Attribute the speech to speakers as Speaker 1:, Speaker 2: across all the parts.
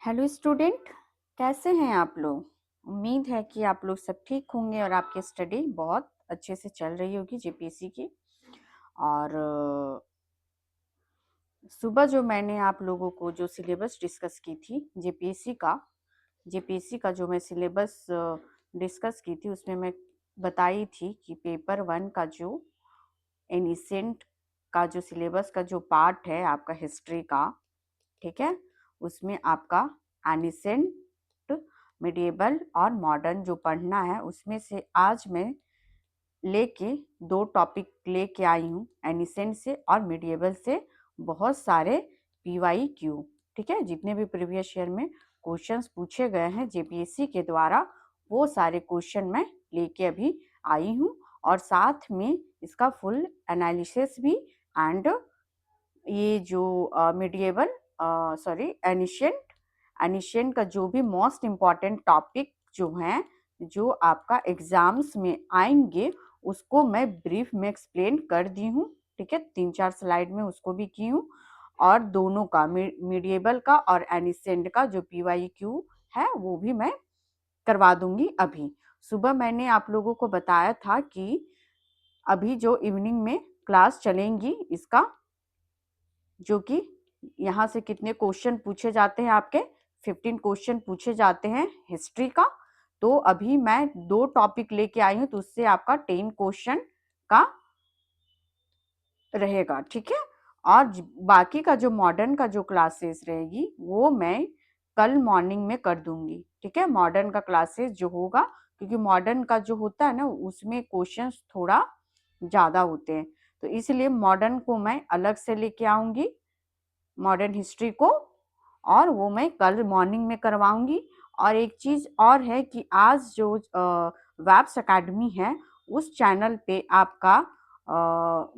Speaker 1: Hello student, कैसे हैं आप लोग। उम्मीद है कि आप लोग सब ठीक होंगे और आपकी स्टडी बहुत अच्छे से चल रही होगी जेपीएससी की। और सुबह जो मैंने आप लोगों को जो सिलेबस डिस्कस की थी जेपीएससी का जो मैं सिलेबस डिस्कस की थी उसमें मैं बताई थी कि पेपर 1 का जो एनिसेंट का जो सिलेबस का जो पार्ट है आपका हिस्ट्री का, ठीक है, उसमें आपका एनिसेंट, मिडिएबल और मॉडर्न जो पढ़ना है उसमें से आज मैं लेके दो टॉपिक लेके आई हूँ, एनिसेंट से और मिडिएबल से बहुत सारे पीवाई क्यू। ठीक है, जितने भी प्रीवियस ईयर में क्वेश्चंस पूछे गए हैं जेपीएससी के द्वारा वो सारे क्वेश्चन मैं लेके अभी आई हूँ और साथ में इसका फुल एनालिसिस भी। एंड ये जो मिडिएबल सॉरी एनिशियंट एनिशियंट का जो भी मोस्ट इम्पॉर्टेंट टॉपिक जो हैं जो आपका एग्जाम्स में आएंगे उसको मैं ब्रीफ में एक्सप्लेन कर दी हूँ। ठीक है, 3-4 स्लाइड में उसको भी की हूँ और दोनों का मिडिएबल का और एनिशियंट का जो पीवाई क्यू है वो भी मैं करवा दूंगी। अभी सुबह मैंने आप लोगों को बताया था कि अभी जो इवनिंग में क्लास चलेंगी इसका, जो कि यहाँ से कितने क्वेश्चन पूछे जाते हैं आपके 15 क्वेश्चन पूछे जाते हैं हिस्ट्री का। तो अभी मैं दो टॉपिक लेके आई हूँ तो उससे आपका 10 क्वेश्चन का रहेगा। ठीक है, और बाकी का जो मॉडर्न का जो क्लासेस रहेगी वो मैं कल मॉर्निंग में कर दूंगी। ठीक है, मॉडर्न का क्लासेस जो होगा, क्योंकि मॉडर्न का जो होता है ना उसमें क्वेश्चंस थोड़ा ज्यादा होते हैं तो इसलिए मॉडर्न को मैं अलग से लेके आऊंगी, मॉडर्न हिस्ट्री को, और वो मैं कल मॉर्निंग में करवाऊंगी। और एक चीज और है कि आज जो वैब्स अकेडमी है उस चैनल पे आपका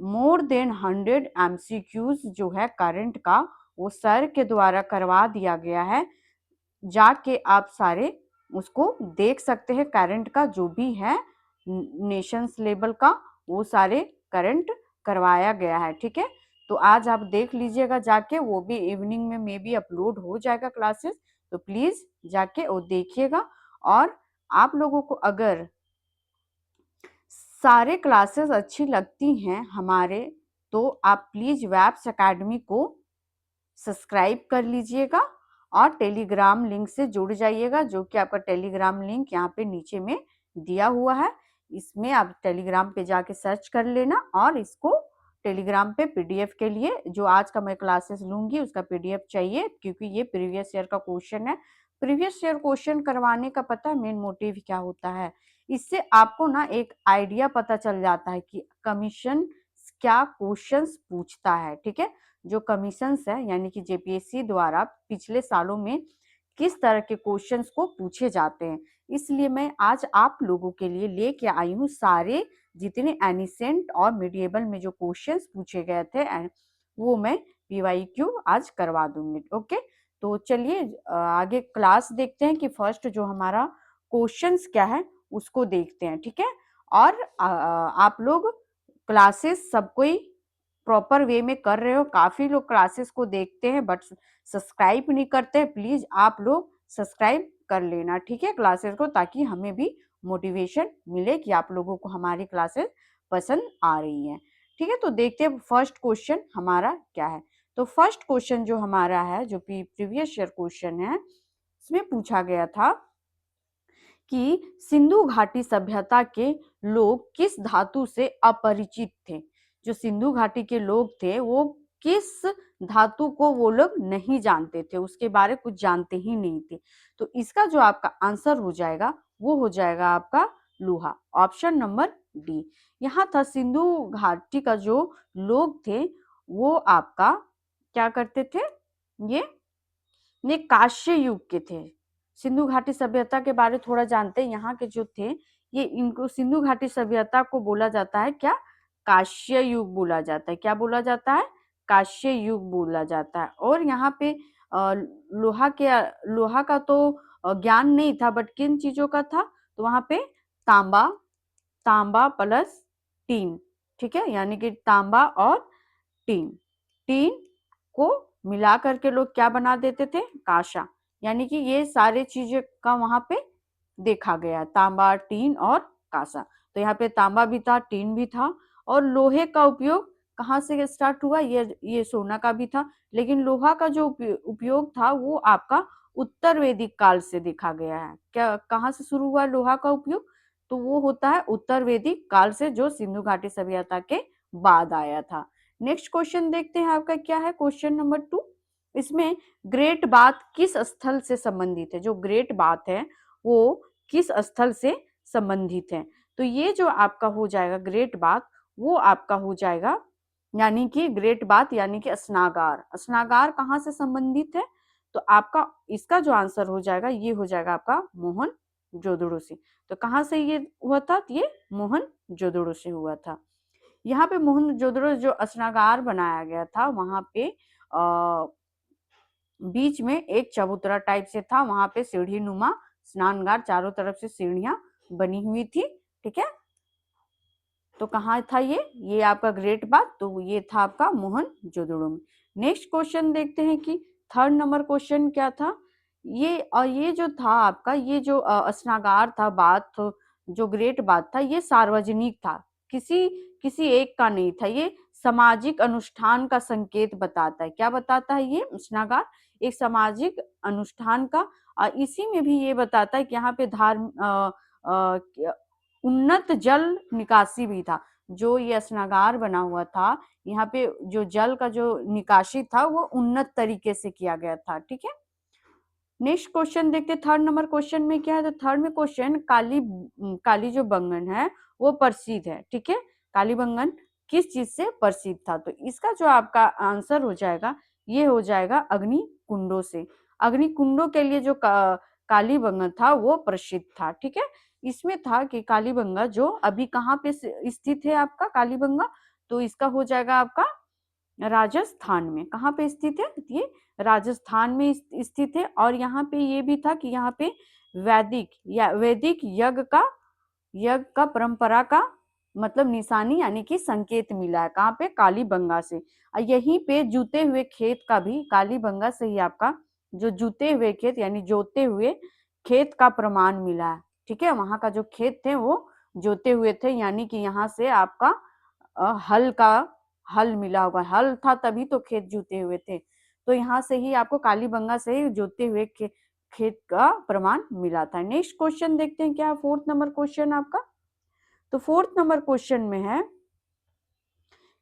Speaker 1: मोर देन 100 एमसीक्यूज जो है करंट का वो सर के द्वारा करवा दिया गया है। जाके आप सारे उसको देख सकते हैं, करंट का जो भी है नेशंस लेवल का वो सारे करंट करवाया गया है। ठीक है, तो आज आप देख लीजिएगा जाके, वो भी इवनिंग में मे बी अपलोड हो जाएगा क्लासेस, तो प्लीज जाके वो देखिएगा। और आप लोगों को अगर सारे क्लासेस अच्छी लगती हैं हमारे तो आप प्लीज वैब्स अकेडमी को सब्सक्राइब कर लीजिएगा और टेलीग्राम लिंक से जुड़ जाइएगा, जो कि आपका टेलीग्राम लिंक यहाँ पे नीचे में दिया हुआ है। इसमें आप टेलीग्राम पे जाके सर्च कर लेना और इसको टेलीग्राम पे पीडीएफ के लिए जो आज का मैं क्लासेस लूंगी उसका पीडीएफ चाहिए, क्योंकि ये प्रीवियस ईयर का क्वेश्चन है। प्रीवियस ईयर क्वेश्चन करवाने का पता है मेन मोटिव क्या होता है, इससे आपको ना एक आइडिया पता चल जाता है कि कमीशन क्या क्वेश्चंस पूछता है। ठीक है, जो कमीशंस है यानी कि जेपीएससी द्वारा पिछले सालों में किस तरह के क्वेश्चंस को पूछे जाते हैं, इसलिए मैं आज आप लोगों के लिए लेके आई हूँ सारे जितने एनिसेंट और मिडिएबल में जो क्वेश्चंस पूछे गए थे वो मैं पीवाईक्यू आज करवा दूंगी। ओके, तो चलिए आगे क्लास देखते हैं कि फर्स्ट जो हमारा क्वेश्चंस क्या है उसको देखते हैं। ठीक है, और आप लोग क्लासेस सब कोई प्रॉपर वे में कर रहे हो, काफी लोग क्लासेस को देखते हैं बट सब्सक्राइब नहीं करते, प्लीज आप लोग सब्सक्राइब कर लेना। ठीक है, क्लासेस को, ताकि हमें भी मोटिवेशन मिले कि आप लोगों को हमारी क्लासेस पसंद आ रही हैं। ठीक है, तो देखते हैं फर्स्ट क्वेश्चन हमारा क्या है। तो फर्स्ट क्वेश्चन जो हमारा है जो प्रीवियस ईयर क्वेश्चन है उसमें पूछा गया था कि सिंधु घाटी सभ्यता के लोग किस धातु से अपरिचित थे। जो सिंधु घाटी के लोग थे वो किस धातु को वो लोग नहीं जानते थे, उसके बारे कुछ जानते ही नहीं थे। तो इसका जो आपका आंसर हो जाएगा वो हो जाएगा आपका लोहा, ऑप्शन नंबर डी। यहाँ था सिंधु घाटी का जो लोग थे वो आपका क्या करते थे, ये कांस्य युग के थे। सिंधु घाटी सभ्यता के बारे थोड़ा जानते हैं, यहाँ के जो थे ये इनको सिंधु घाटी सभ्यता को बोला जाता है क्या, कांस्य युग बोला जाता है। क्या बोला जाता है, कांस्य युग बोला जाता है। और यहाँ पे लोहा का तो ज्ञान नहीं था बट किन चीजों का था, तो वहां पे तांबा, तांबा प्लस टीन। ठीक है, यानी कि तांबा और टीन, टीन को मिला करके लोग क्या बना देते थे, कांसा। यानी कि ये सारे चीजें का वहां पे देखा गया, तांबा, टीन और कांसा। तो यहाँ पे तांबा भी था, टीन भी था। और लोहे का उपयोग कहाँ से स्टार्ट हुआ, ये सोना का भी था, लेकिन लोहा का जो उपयोग था वो आपका उत्तर वैदिक काल से देखा गया है। क्या कहाँ से शुरू हुआ लोहा का उपयोग, तो वो होता है उत्तर वैदिक काल से, जो सिंधु घाटी सभ्यता के बाद आया था। नेक्स्ट क्वेश्चन देखते हैं आपका क्या है, क्वेश्चन नंबर 2। इसमें ग्रेट बाथ किस स्थल से संबंधित है, जो ग्रेट बाथ है वो किस स्थल से संबंधित है। तो ये जो आपका हो जाएगा ग्रेट बाथ, वो आपका हो जाएगा यानी कि ग्रेट बाथ यानी कि स्नागार। स्नागार कहाँ से संबंधित है, तो आपका इसका जो आंसर हो जाएगा ये हो जाएगा आपका मोहन जोदड़ो से। तो कहाँ से ये हुआ था, ये मोहन जोदड़ो से हुआ था। यहाँ पे मोहन जोदड़ो जो स्नागार बनाया गया था वहां पे बीच में एक चबूतरा टाइप से था, वहां पे सीढ़ी नुमा स्नानगार, चारों तरफ से सीढ़ियां बनी हुई थी। ठीक है, तो कहाँ था ये आपका ग्रेट बाथ, तो ये था आपका मोहन जोदड़ो में। नेक्स्ट क्वेश्चन देखते हैं कि थर्ड नंबर क्वेश्चन क्या था। ये जो था आपका, ये जो स्नागार था, बाथ जो ग्रेट बाथ था, ये सार्वजनिक था, किसी किसी एक का नहीं था। ये सामाजिक अनुष्ठान का संकेत बताता है। क्या बताता है ये स्नागार, एक सामाजिक अनुष्ठान का। इसी में भी ये बताता है कि यहाँ पे उन्नत जल निकासी भी था। जो ये स्नागार बना हुआ था, यहाँ पे जो जल का जो निकासी था वो उन्नत तरीके से किया गया था। ठीक है, नेक्स्ट क्वेश्चन देखते हैं थर्ड नंबर क्वेश्चन में क्या है। तो थर्ड में क्वेश्चन, काली जो बंगन है वो प्रसिद्ध है। ठीक है, काली बंगन किस चीज से प्रसिद्ध था, तो इसका जो आपका आंसर हो जाएगा ये हो जाएगा अग्नि कुंडों से। अग्नि कुंडों के लिए जो काली बंगन था वो प्रसिद्ध था। ठीक है, इसमें था कि कालीबंगा जो अभी कहाँ पे स्थित है आपका कालीबंगा, तो इसका हो जाएगा आपका राजस्थान में। कहाँ पे स्थित है, ये राजस्थान में स्थित है। और यहाँ पे ये भी था कि यहाँ पे वैदिक यज्ञ का परंपरा का मतलब निशानी यानी कि संकेत मिला है। कहाँ पे, कालीबंगा से। और यहीं पे जूते हुए खेत का भी कालीबंगा से ही आपका जो जूते हुए खेत यानी जोते हुए खेत का प्रमाण मिला है। ठीक है, वहां का जो खेत थे वो जोते हुए थे, यानी कि यहाँ से आपका हल मिला होगा, हल था तभी तो खेत जूते हुए थे। तो यहाँ से ही आपको कालीबंगा से ही जोते हुए खेत का प्रमाण मिला था। नेक्स्ट क्वेश्चन देखते हैं क्या, फोर्थ नंबर क्वेश्चन आपका। तो फोर्थ नंबर क्वेश्चन में है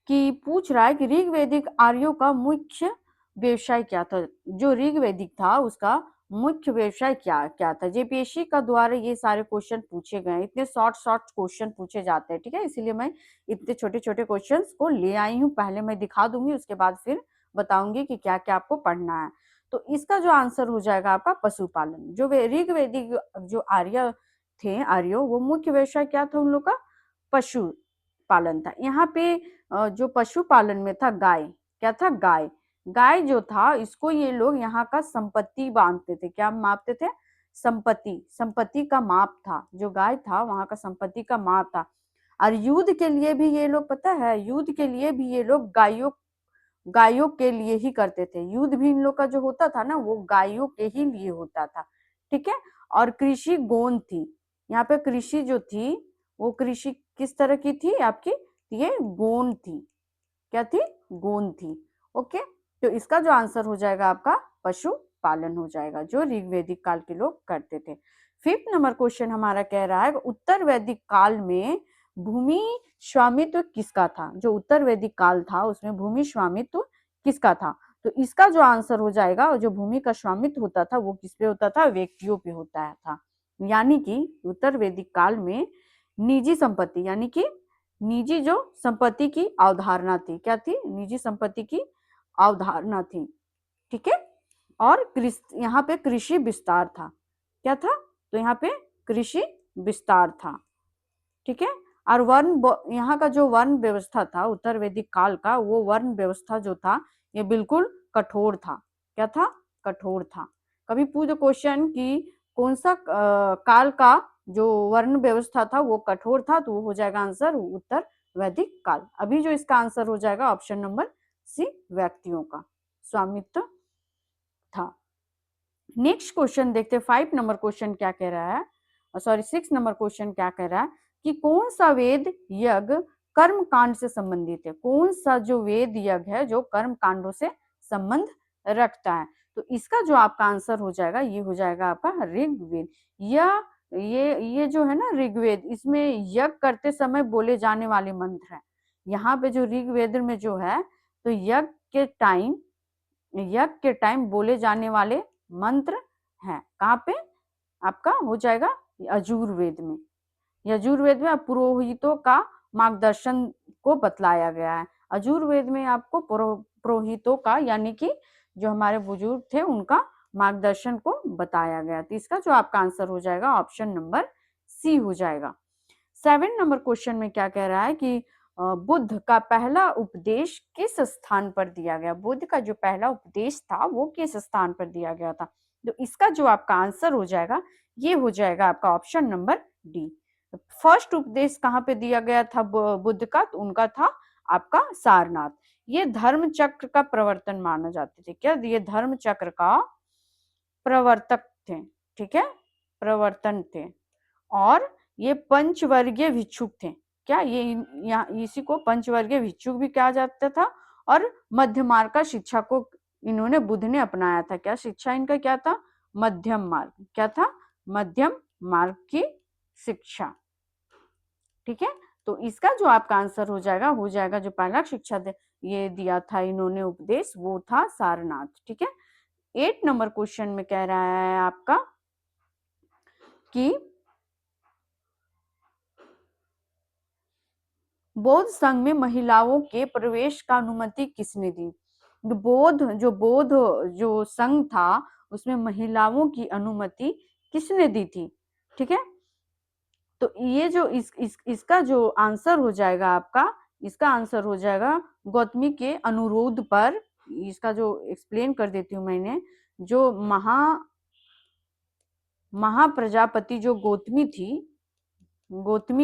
Speaker 1: कि पूछ रहा है कि ऋग्वैदिक आर्यों का मुख्य व्यवसाय क्या था। जो ऋग्वैदिक था उसका मुख्य व्यवसाय क्या क्या था। जेपीएससी का द्वारा ये सारे क्वेश्चन पूछे गए, इतने शॉर्ट शॉर्ट क्वेश्चन पूछे जाते हैं। ठीक है, इसीलिए मैं इतने छोटे छोटे क्वेश्चन को ले आई हूँ। पहले मैं दिखा दूंगी, उसके बाद फिर बताऊंगी कि क्या क्या आपको पढ़ना है। तो इसका जो आंसर हो जाएगा आपका पशुपालन। जो ऋग्वैदिक जो आर्य थे, आर्यो, वो मुख्य व्यवसाय क्या था उन लोग का, पशु पालन था। यहाँ पे जो पशुपालन में था गाय, क्या था, गाय। गाय जो था इसको ये लोग यहाँ का संपत्ति मानते थे। क्या मापते थे, संपत्ति का माप था। जो गाय था वहां का संपत्ति का माप था। और युद्ध के लिए भी ये लोग, पता है, युद्ध के लिए भी ये लोग गायों गायों के लिए ही करते थे। युद्ध भी इन लोग का जो होता था ना वो गायों के ही लिए होता था। ठीक है, और कृषि गोंद थी। यहाँ पे कृषि जो थी वो कृषि किस तरह की थी आपकी, ये गोंद थी। क्या थी, गोंद थी। ओके, तो इसका जो आंसर हो जाएगा आपका पशु पालन हो जाएगा, जो ऋग्वैदिक काल के लोग करते थे। फिफ्थ नंबर क्वेश्चन हमारा कह रहा है उत्तर वैदिक काल में भूमि स्वामित्व किसका था। जो उत्तर वैदिक काल था उसमें भूमि स्वामित्व किसका था, तो इसका जो आंसर हो जाएगा, जो भूमि का स्वामित्व होता था वो किस पे होता था, व्यक्तियों पे होता था। यानी कि उत्तर वैदिक काल में निजी संपत्ति यानी कि निजी जो संपत्ति की अवधारणा थी, क्या थी, निजी संपत्ति की अवधारणा थी। ठीक है, और यहाँ पे कृषि विस्तार था। क्या था, तो यहाँ पे कृषि विस्तार था। ठीक है, और यहाँ का जो वर्ण व्यवस्था था उत्तर वैदिक काल का, वो वर्ण व्यवस्था जो था ये बिल्कुल कठोर था। क्या था, कठोर था। कभी पूछो क्वेश्चन कि कौन सा काल का जो वर्ण व्यवस्था था वो कठोर था, तो वो हो जाएगा आंसर उत्तर वैदिक काल। अभी जो इसका आंसर हो जाएगा ऑप्शन नंबर सी, व्यक्तियों का स्वामित्व था। नेक्स्ट क्वेश्चन देखते हैं 5 नंबर क्वेश्चन क्या कह रहा है, सॉरी 6 नंबर क्वेश्चन क्या कह रहा है कि कौन सा वेद यज्ञ कर्म कांड से संबंधित है। कौन सा जो वेद यज्ञ है जो कर्म कांडों से संबंध रखता है। तो इसका जो आपका आंसर हो जाएगा ये हो जाएगा आपका ऋग्वेद। या ये जो है ना ऋग्वेद, इसमें यज्ञ करते समय बोले जाने वाले मंत्र है। यहाँ पे जो ऋग्वेद में जो है तो यज्ञ के टाइम बोले जाने वाले मंत्र हैं। कहाँ पे आपका हो जाएगा यजुर्वेद में। यजुर्वेद में पुरोहितों का मार्गदर्शन को बतलाया गया है। यजुर्वेद में आपको पुरोहितों का यानी कि जो हमारे बुजुर्ग थे उनका मार्गदर्शन को बताया गया। तो इसका जो आपका आंसर हो जाएगा ऑप्शन नंबर सी हो जाएगा। 7 नंबर क्वेश्चन में क्या कह रहा है कि बुद्ध का पहला उपदेश किस स्थान पर दिया गया। बुद्ध का जो पहला उपदेश था वो किस स्थान पर दिया गया था। तो इसका जो आपका आंसर हो जाएगा ये हो जाएगा आपका ऑप्शन नंबर डी। फर्स्ट उपदेश कहाँ पे दिया गया था बुद्ध का, तो उनका था आपका सारनाथ। ये धर्म चक्र का प्रवर्तन माना जाते थे। क्या ये धर्म चक्र का प्रवर्तक थे, ठीक है, प्रवर्तन थे। और ये पंचवर्गीय भिक्षुक थे। क्या ये यहाँ इसी को पंचवर्गीय भिक्षुक भी कहा जाता था। और मध्य मार्ग का शिक्षा को इन्होंने बुद्ध ने अपनाया था। क्या शिक्षा इनका क्या था, मध्यम मार्ग। क्या था, मध्यम मार्ग की शिक्षा, ठीक है। तो इसका जो आपका आंसर हो जाएगा जो पहला शिक्षा ये दिया था इन्होंने उपदेश वो था सारनाथ, ठीक है। 8 नंबर क्वेश्चन में कह रहा है आपका कि बौद्ध संघ में महिलाओं के प्रवेश का अनुमति किसने दी। बौद्ध जो संघ था उसमें महिलाओं की अनुमति किसने दी थी, ठीक है। तो ये जो इसका जो आंसर हो जाएगा आपका, इसका आंसर हो जाएगा गौतमी के अनुरोध पर। इसका जो एक्सप्लेन कर देती हूँ मैंने, जो महाप्रजापति जो गौतमी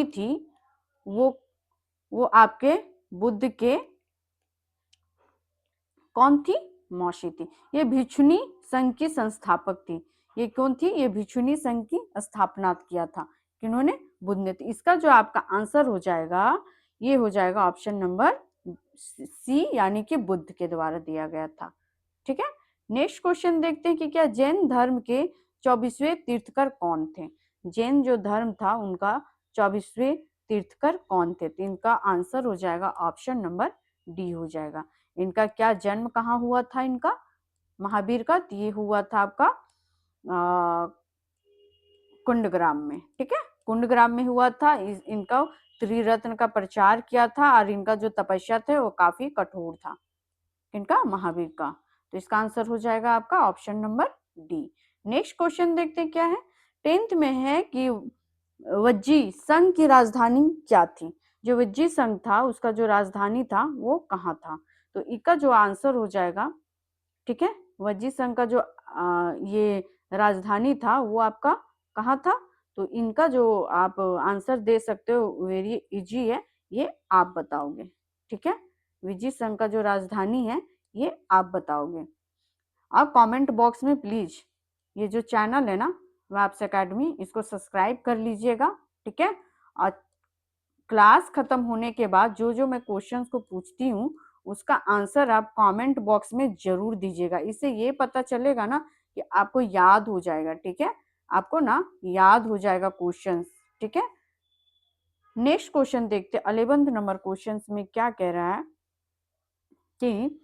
Speaker 1: थी वो आपके बुद्ध के कौन थी, मौसी थी। ये भिक्षुणी संघ की संस्थापक थी। ये कौन थी, ये भिक्षुणी संघ की स्थापना किया था किन्होंने, बुद्ध ने। इसका जो आपका आंसर हो जाएगा ये हो जाएगा ऑप्शन नंबर सी यानी कि बुद्ध के द्वारा दिया गया था, ठीक है। नेक्स्ट क्वेश्चन देखते हैं कि क्या जैन धर्म के 24वें तीर्थकर कौन थे। जैन जो धर्म था उनका 24वें तीर्थकर कौन थे। तो इनका आंसर हो जाएगा ऑप्शन नंबर डी हो जाएगा। इनका क्या जन्म कहाँ हुआ था इनका, महावीर का, ये हुआ था आपका कुंडग्राम में, ठीक है, कुंडग्राम में हुआ था। इनका त्रिरत्न का प्रचार किया था और इनका जो तपस्या थे वो काफी कठोर था, इनका महावीर का। तो इसका आंसर हो जाएगा आपका option number D. Next question देखते हैं क्या है। 10th में है कि वज्जी संघ की राजधानी क्या थी। जो वज्जी संघ था उसका जो राजधानी था वो कहाँ था। तो इसका जो आंसर हो जाएगा, ठीक है, वज्जी संघ का जो ये राजधानी था वो आपका कहाँ था। तो इनका जो आप आंसर दे सकते हो वेरी इजी है, ये आप बताओगे, ठीक है। विजी संघ का जो राजधानी है ये आप बताओगे। आप कमेंट बॉक्स में प्लीज ये जो चैनल है ना वैप्स एकेडमी इसको सब्सक्राइब कर लीजिएगा, ठीक है। और क्लास खत्म होने के बाद जो मैं क्वेश्चंस को पूछती हूँ उसका आंसर आप कमेंट बॉक्स में जरूर दीजिएगा। इससे ये पता चलेगा ना कि आपको याद हो जाएगा, ठीक है, आपको ना याद हो जाएगा क्वेश्चंस, ठीक है। नेक्स्ट क्वेश्चन देखते 11 नंबर क्वेश्चन में क्या कह रहा है कि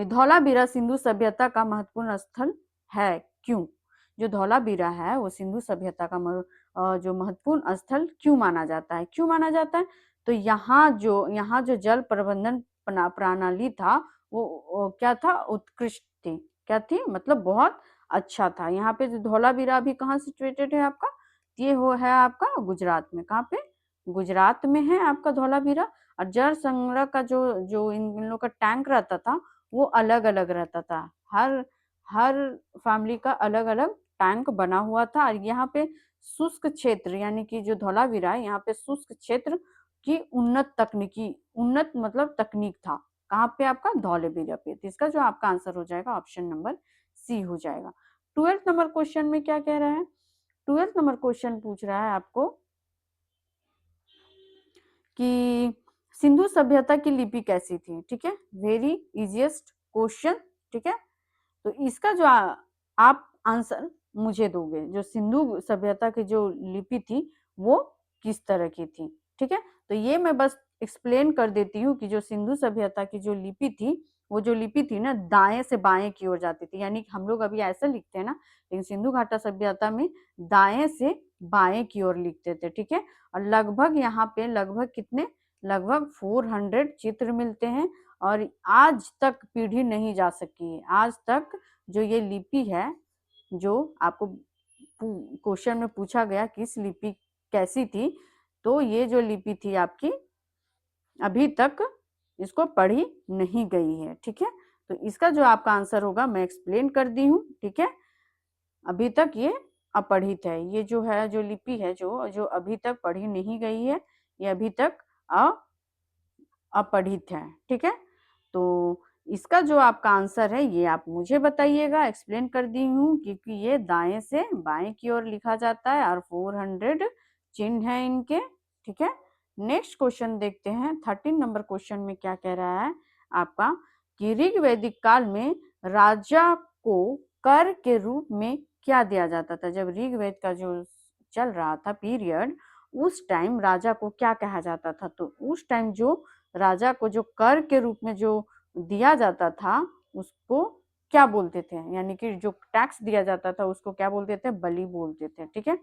Speaker 1: धौलावीरा सिंधु सभ्यता का महत्वपूर्ण स्थल है, क्यों। जो धौलावीरा है वो सिंधु सभ्यता का जो महत्वपूर्ण स्थल क्यों माना जाता है, क्यों माना जाता है। तो यहाँ जो जल प्रबंधन प्रणाली था वो क्या था, उत्कृष्ट थी। क्या थी, मतलब बहुत अच्छा था। यहाँ पे जो धौलावीरा भी कहाँ सिचुएटेड है आपका, ये वो है आपका गुजरात में। कहाँ पे, गुजरात में है आपका धौलावीरा। और जल संग्रह का जो इन लोग का टैंक रहता था वो अलग अलग रहता था। हर फैमिली का अलग अलग टैंक बना हुआ था। और यहाँ पे शुष्क क्षेत्र यानी कि जो धौलावीरा है यहाँ पे शुष्क क्षेत्र की उन्नत मतलब तकनीक था, कहाँ पे आपका धौलावीरा पे। तो इसका जो आपका आंसर हो जाएगा ऑप्शन नंबर सी हो जाएगा। 12th नंबर क्वेश्चन में क्या कह रहा है? 12th नंबर क्वेश्चन पूछ रहा है आपको कि सिंधु सभ्यता की लिपि कैसी थी। ठीक है, वेरी इजीएस्ट क्वेश्चन। ठीक है, तो इसका जो आप आंसर मुझे दोगे, जो सिंधु सभ्यता की जो लिपि थी वो किस तरह की थी। ठीक है, तो ये मैं बस एक्सप्लेन कर देती हूँ कि जो सिंधु सभ्यता की जो लिपि थी, वो जो लिपि थी ना दाएं से बाएं की ओर जाती थी, यानी हम लोग अभी ऐसा लिखते हैं ना, लेकिन सिंधु घाटा सभ्यता में दाएं से बाएं की ओर लिखते थे। ठीक है, और लगभग यहाँ पे लगभग कितने, लगभग 400 चित्र मिलते हैं, और आज तक पीढ़ी नहीं जा सकी है। आज तक जो ये लिपि है, जो आपको क्वेश्चन में पूछा गया किस लिपि कैसी थी, तो ये जो लिपि थी आपकी अभी तक इसको पढ़ी नहीं गई है। ठीक है, तो इसका जो आपका आंसर होगा मैं एक्सप्लेन कर दी हूँ। ठीक है, अभी तक ये अपढ़ित है, ये जो है जो लिपि है जो जो अभी तक पढ़ी नहीं गई है, ये अभी तक अपढ़ित है। ठीक है, तो इसका जो आपका आंसर है ये आप मुझे बताइएगा, एक्सप्लेन कर दी हूँ, क्योंकि ये दाएं से बाएं की ओर लिखा जाता है और 400 चिन्ह है इनके। ठीक है, नेक्स्ट क्वेश्चन देखते हैं। 13 नंबर क्वेश्चन में क्या कह रहा है आपका कि ऋग्वैदिक काल में राजा को कर के रूप में क्या दिया जाता था। जब ऋग्वेद का जो चल रहा था पीरियड, उस टाइम राजा को क्या कहा जाता था। तो उस टाइम जो राजा को जो कर के रूप में जो दिया जाता था उसको क्या बोलते थे, यानी कि जो टैक्स दिया जाता था उसको क्या बोलते थे, बलि बोलते थे। ठीक है,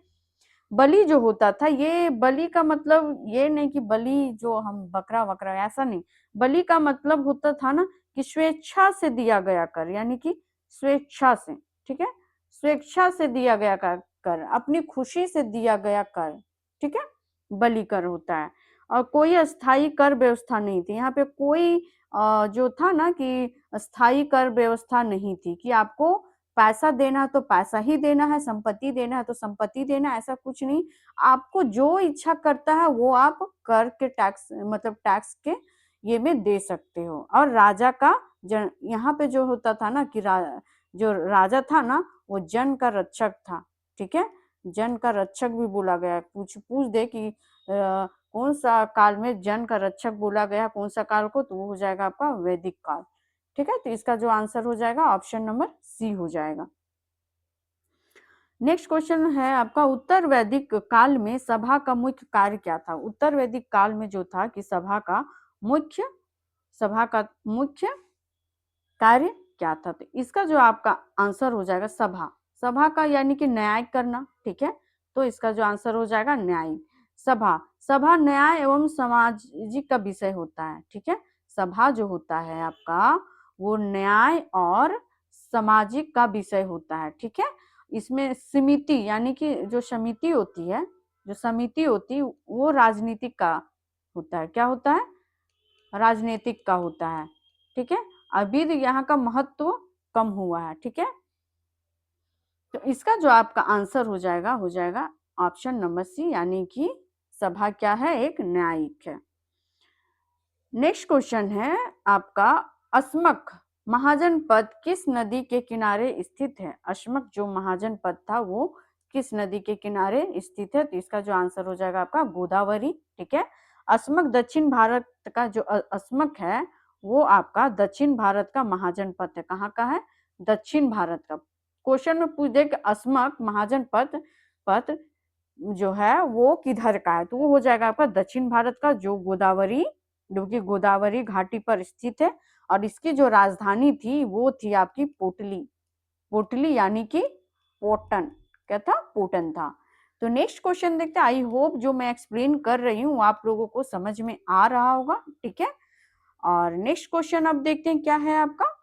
Speaker 1: बलि जो होता था, ये बलि का मतलब ये नहीं कि बलि जो हम बकरा वकरा, ऐसा नहीं। बलि का मतलब होता था ना कि स्वेच्छा से दिया गया कर, यानी कि स्वेच्छा से। ठीक है, स्वेच्छा से दिया गया कर, अपनी खुशी से दिया गया कर। ठीक है, बलि कर होता है। और कोई अस्थाई कर व्यवस्था नहीं थी यहाँ पे, कोई जो था ना कि स्थायी कर व्यवस्था नहीं थी कि आपको पैसा देना है तो पैसा ही देना है, संपत्ति देना है तो संपत्ति देना, ऐसा कुछ नहीं। आपको जो इच्छा करता है वो आप कर के टैक्स मतलब टैक्स के ये में दे सकते हो। और राजा का यहाँ पे जो होता था ना कि जो राजा था ना वो जन का रक्षक था। ठीक है, जन का रक्षक भी बोला गया है। पूछ दे कि कौन सा काल में जन का रक्षक बोला गया, कौन सा काल को, तो वो हो जाएगा आपका वैदिक काल। ठीक है, तो इसका जो आंसर हो जाएगा ऑप्शन नंबर सी हो जाएगा। नेक्स्ट क्वेश्चन है आपका उत्तर वैदिक काल में सभा का मुख्य कार्य क्या था। उत्तर वैदिक काल में जो था कि सभा का मुख्य कार्य क्या था। तो इसका जो आपका आंसर हो जाएगा सभा, सभा का यानी कि न्याय करना। ठीक है, तो इसका जो आंसर हो जाएगा न्याय। सभा, सभा न्याय एवं सामाजिक का विषय होता है। ठीक है, सभा जो होता है आपका वो न्याय और सामाजिक का विषय होता है। ठीक है, इसमें समिति यानी कि जो समिति होती है, जो समिति होती है वो राजनीतिक का होता है। क्या होता है, राजनीतिक का होता है। ठीक है, अभी यहाँ का महत्व कम हुआ है। ठीक है, तो इसका जो आपका आंसर हो जाएगा ऑप्शन नंबर सी, यानी कि सभा क्या है, एक न्यायिक है। नेक्स्ट क्वेश्चन है आपका अस्मक महाजनपद किस नदी के किनारे स्थित है। अस्मक जो महाजनपद था वो किस नदी के किनारे स्थित है। तो इसका जो आंसर हो जाएगा आपका गोदावरी। ठीक है, अस्मक दक्षिण भारत का जो अस्मक है वो आपका दक्षिण भारत का महाजनपद है। कहाँ का है, दक्षिण भारत का। क्वेश्चन में पूछ दे कि अस्मक महाजनपद पद जो है वो किधर का है, तो वो हो जाएगा आपका दक्षिण भारत का, जो गोदावरी, जो कि गोदावरी घाटी पर स्थित है। और इसकी जो राजधानी थी वो थी आपकी पोटली, पोटली यानी कि पोटन। क्या था, पोटन था। तो नेक्स्ट क्वेश्चन देखते हैं। आई होप जो मैं एक्सप्लेन कर रही हूँ आप लोगों को समझ में आ रहा होगा। ठीक है, और नेक्स्ट क्वेश्चन अब देखते हैं क्या है आपका।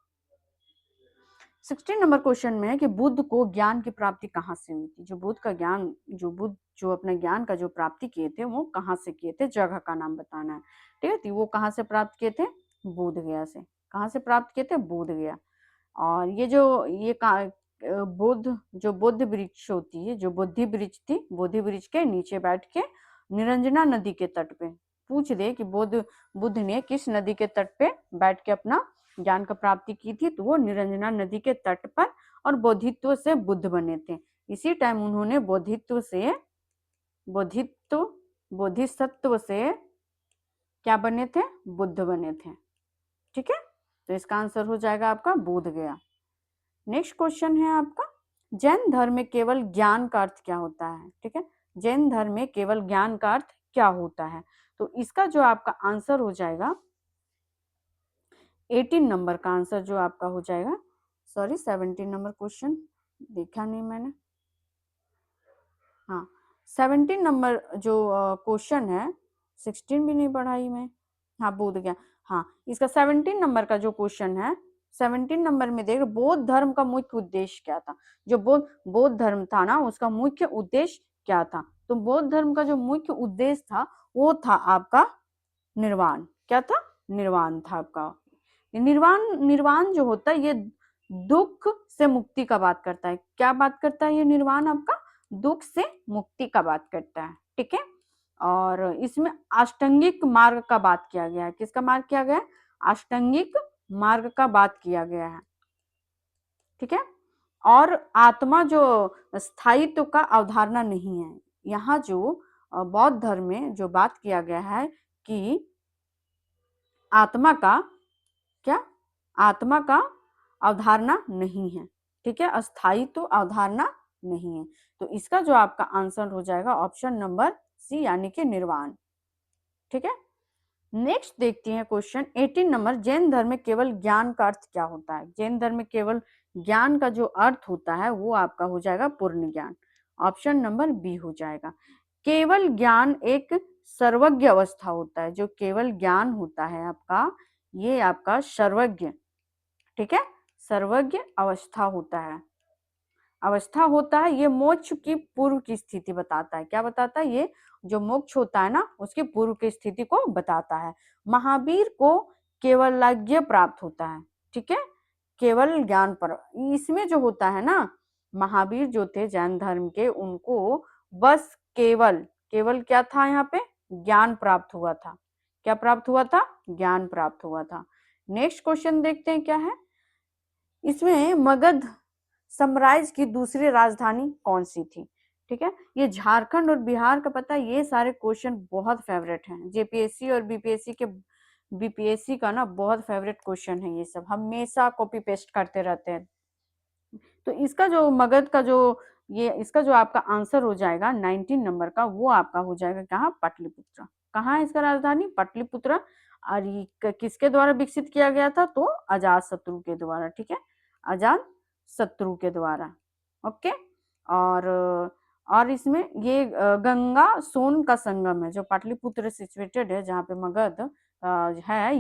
Speaker 1: 16 नंबर क्वेश्चन में है कि बुद्ध को ज्ञान की प्राप्ति कहाँ से हुई थी। जो बुद्ध का ज्ञान, जो बुद्ध जो अपने ज्ञान का जो प्राप्ति किए थे वो कहाँ से किए थे, जगह का नाम बताना है। ठीक है, तो वो कहाँ से प्राप्त किए थे, बोध गया से। कहाँ से प्राप्त किए थे, बोध गया। और ये जो ये बुद्ध जो बुद्ध वृक्ष होती है, जो बोधि वृक्ष थी, बोधि वृक्ष के नीचे बैठ के निरंजना नदी के तट पे पूछ दे कि बुद्ध ने किस नदी के तट पे बैठ के अपना ज्ञान का प्राप्ति की थी, तो वो निरंजना नदी के तट पर, और बोधित्व से बुद्ध बने थे। इसी टाइम उन्होंने बोधित्व बोधिसत्व से क्या बने थे, बुद्ध बने थे। ठीक है, तो इसका आंसर हो जाएगा आपका बोध गया। नेक्स्ट क्वेश्चन है आपका, जैन धर्म में केवल ज्ञान का अर्थ क्या होता है। ठीक है, जैन धर्म में केवल ज्ञान का अर्थ क्या होता है, तो इसका जो आपका आंसर हो जाएगा 18 नंबर का आंसर जो आपका हो जाएगा, सॉरी 17 नंबर क्वेश्चन देखा नहीं मैंने, हाँ 17 नंबर जो क्वेश्चन है, 16 भी नहीं पढ़ाई मैं, हाँ बोध गया, हाँ इसका 17 नंबर का जो क्वेश्चन है, 17 नंबर में देख, बौद्ध धर्म का मुख्य उद्देश्य क्या था। जो बौद्ध धर्म था ना, उसका मुख्य उद्देश्य क्या था, तो बौद्ध धर्म का जो मुख्य उद्देश्य था वो था आपका निर्वाण। क्या था, निर्वाण था आपका। निर्वाण जो होता है ये दुख से मुक्ति का बात करता है। क्या बात करता है ये निर्वाण, आपका दुख से मुक्ति का बात करता है। ठीक है, और इसमें अष्टांगिक मार्ग का बात किया गया है। किसका मार्ग किया गया है, अष्टांगिक मार्ग का बात किया गया है। ठीक है, और आत्मा जो स्थायित्व का अवधारणा नहीं है। यहाँ जो बौद्ध धर्म में जो बात किया गया है कि आत्मा का क्या, आत्मा का अवधारणा नहीं है। ठीक है, अस्थायित्व अवधारणा नहीं है, तो इसका जो आपका आंसर हो जाएगा ऑप्शन नंबर सी, यानी कि निर्वाण। ठीक है, नेक्स्ट देखते हैं क्वेश्चन 18 नंबर, जैन धर्म में केवल ज्ञान का अर्थ क्या होता है। जैन धर्म में केवल ज्ञान का जो अर्थ होता है वो आपका हो जाएगा पूर्ण ज्ञान। ऑप्शन नंबर बी हो जाएगा। केवल ज्ञान एक सर्वज्ञ अवस्था होता है। जो केवल ज्ञान होता है आपका, ये आपका सर्वज्ञ, ठीक है, सर्वज्ञ अवस्था होता है, अवस्था होता है। ये मोक्ष की पूर्व की स्थिति बताता है। क्या बताता है, ये जो मोक्ष होता है ना, उसकी पूर्व की स्थिति को बताता है। महावीर को केवलाज्ञ प्राप्त होता है। ठीक है, केवल ज्ञान पर, इसमें जो होता है ना, महावीर जो थे जैन धर्म के, उनको बस केवल, केवल क्या था यहाँ पे, ज्ञान प्राप्त हुआ था। क्या प्राप्त हुआ था, ज्ञान प्राप्त हुआ था। नेक्स्ट क्वेश्चन देखते हैं क्या है इसमें, मगध साम्राज्य की दूसरी राजधानी कौन सी थी। ठीक है, ये झारखंड और बिहार का पता है, ये सारे क्वेश्चन बहुत फेवरेट हैं। जेपीएससी और बीपीएससी का ना बहुत फेवरेट क्वेश्चन है। ये सब हमेशा कॉपी पेस्ट करते रहते हैं। तो इसका जो मगध का जो ये, इसका जो आपका आंसर हो जाएगा 19 नंबर का, वो आपका हो जाएगा कहाँ, पाटलिपुत्र। कहाँ है इसका राजधानी, पाटलिपुत्र। और ये किसके द्वारा विकसित किया गया था, तो अजात शत्रु के द्वारा। ठीक है, अजात शत्रु के द्वारा। ओके, और इसमें ये गंगा सोन का संगम है। जो पाटलिपुत्र सिचुएटेड है, जहाँ पे मगध है,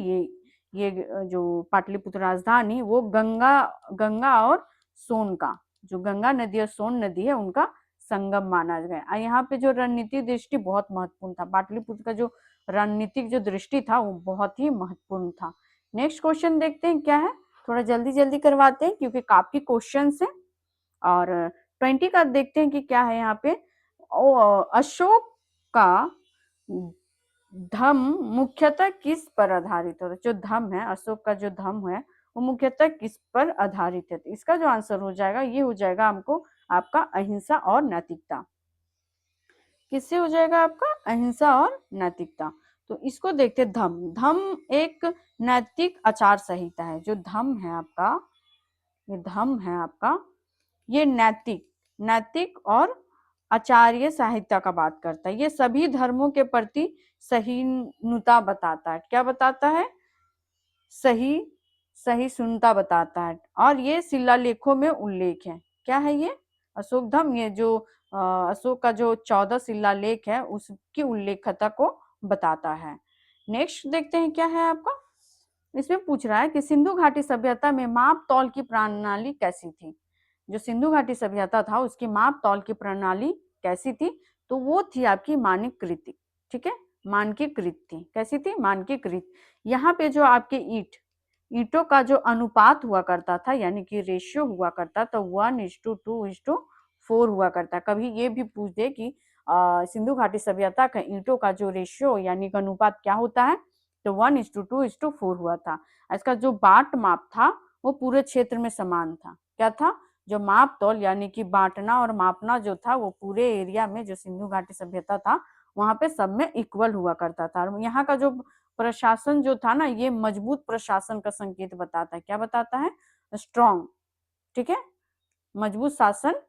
Speaker 1: ये जो पाटलिपुत्र राजधानी, वो गंगा और सोन का, जो गंगा नदी और सोन नदी है, उनका संगम माना गया। यहाँ पे जो रणनीतिक दृष्टि बहुत महत्वपूर्ण था, पाटलिपुत्र का जो रणनीतिक जो दृष्टि था वो बहुत ही महत्वपूर्ण था। नेक्स्ट क्वेश्चन देखते हैं क्या है, थोड़ा जल्दी जल्दी करवाते हैं क्योंकि काफी क्वेश्चन है। और 20 का देखते हैं कि क्या है यहाँ पे, अशोक का धम्म मुख्यतः किस पर आधारित होता है। जो धम्म है, अशोक का जो धम्म है, वो मुख्यतः किस पर आधारित है। तो इसका जो आंसर हो जाएगा, ये हो जाएगा हमको आपका अहिंसा और नैतिकता। किससे हो जाएगा आपका, अहिंसा और नैतिकता। तो इसको देखते, धम्म, धम्म एक नैतिक आचार संहिता है। जो धम्म है आपका, ये धम्म है आपका, ये नैतिक और आचार्य संहिता का बात करता है। ये सभी धर्मों के प्रति सहिष्णुता बताता है। क्या बताता है, सहिष्णुता बताता है। और ये शिलालेखों में उल्लेख है। क्या है ये, अशोक धम्म, ये जो अशोक का जो 14 शिलालेख है, उसकी उल्लेखता को बताता है। नेक्स्ट देखते हैं क्या है आपका, इसमें पूछ रहा है कि सिंधु घाटी सभ्यता में माप तौल की प्रणाली कैसी थी। जो सिंधु घाटी सभ्यता था, उसकी माप तौल की प्रणाली कैसी थी, तो वो थी आपकी मानकीकृत। ठीक है, मानकीकृत थी। कैसी थी, मानकीकृत। यहाँ पे जो आपके ईंटों का जो अनुपात हुआ करता था, यानी कि रेशियो हुआ करता था, 1:2:4 हुआ करता। कभी ये भी पूछ दे कि सिंधु घाटी सभ्यता का ईंटों का जो रेशियो यानी कि अनुपात क्या होता है, तो 1:2:4 हुआ था। इसका जो बाट माप था वो पूरे क्षेत्र में समान था। क्या था, जो माप तौल यानी कि बांटना और मापना जो था वो पूरे एरिया में जो सिंधु घाटी सभ्यता था वहां पे सब में इक्वल हुआ करता था। और यहाँ का जो प्रशासन जो था ना, ये मजबूत प्रशासन का संकेत बताता है। क्या बताता है, स्ट्रॉन्ग, ठीक है, मजबूत शासन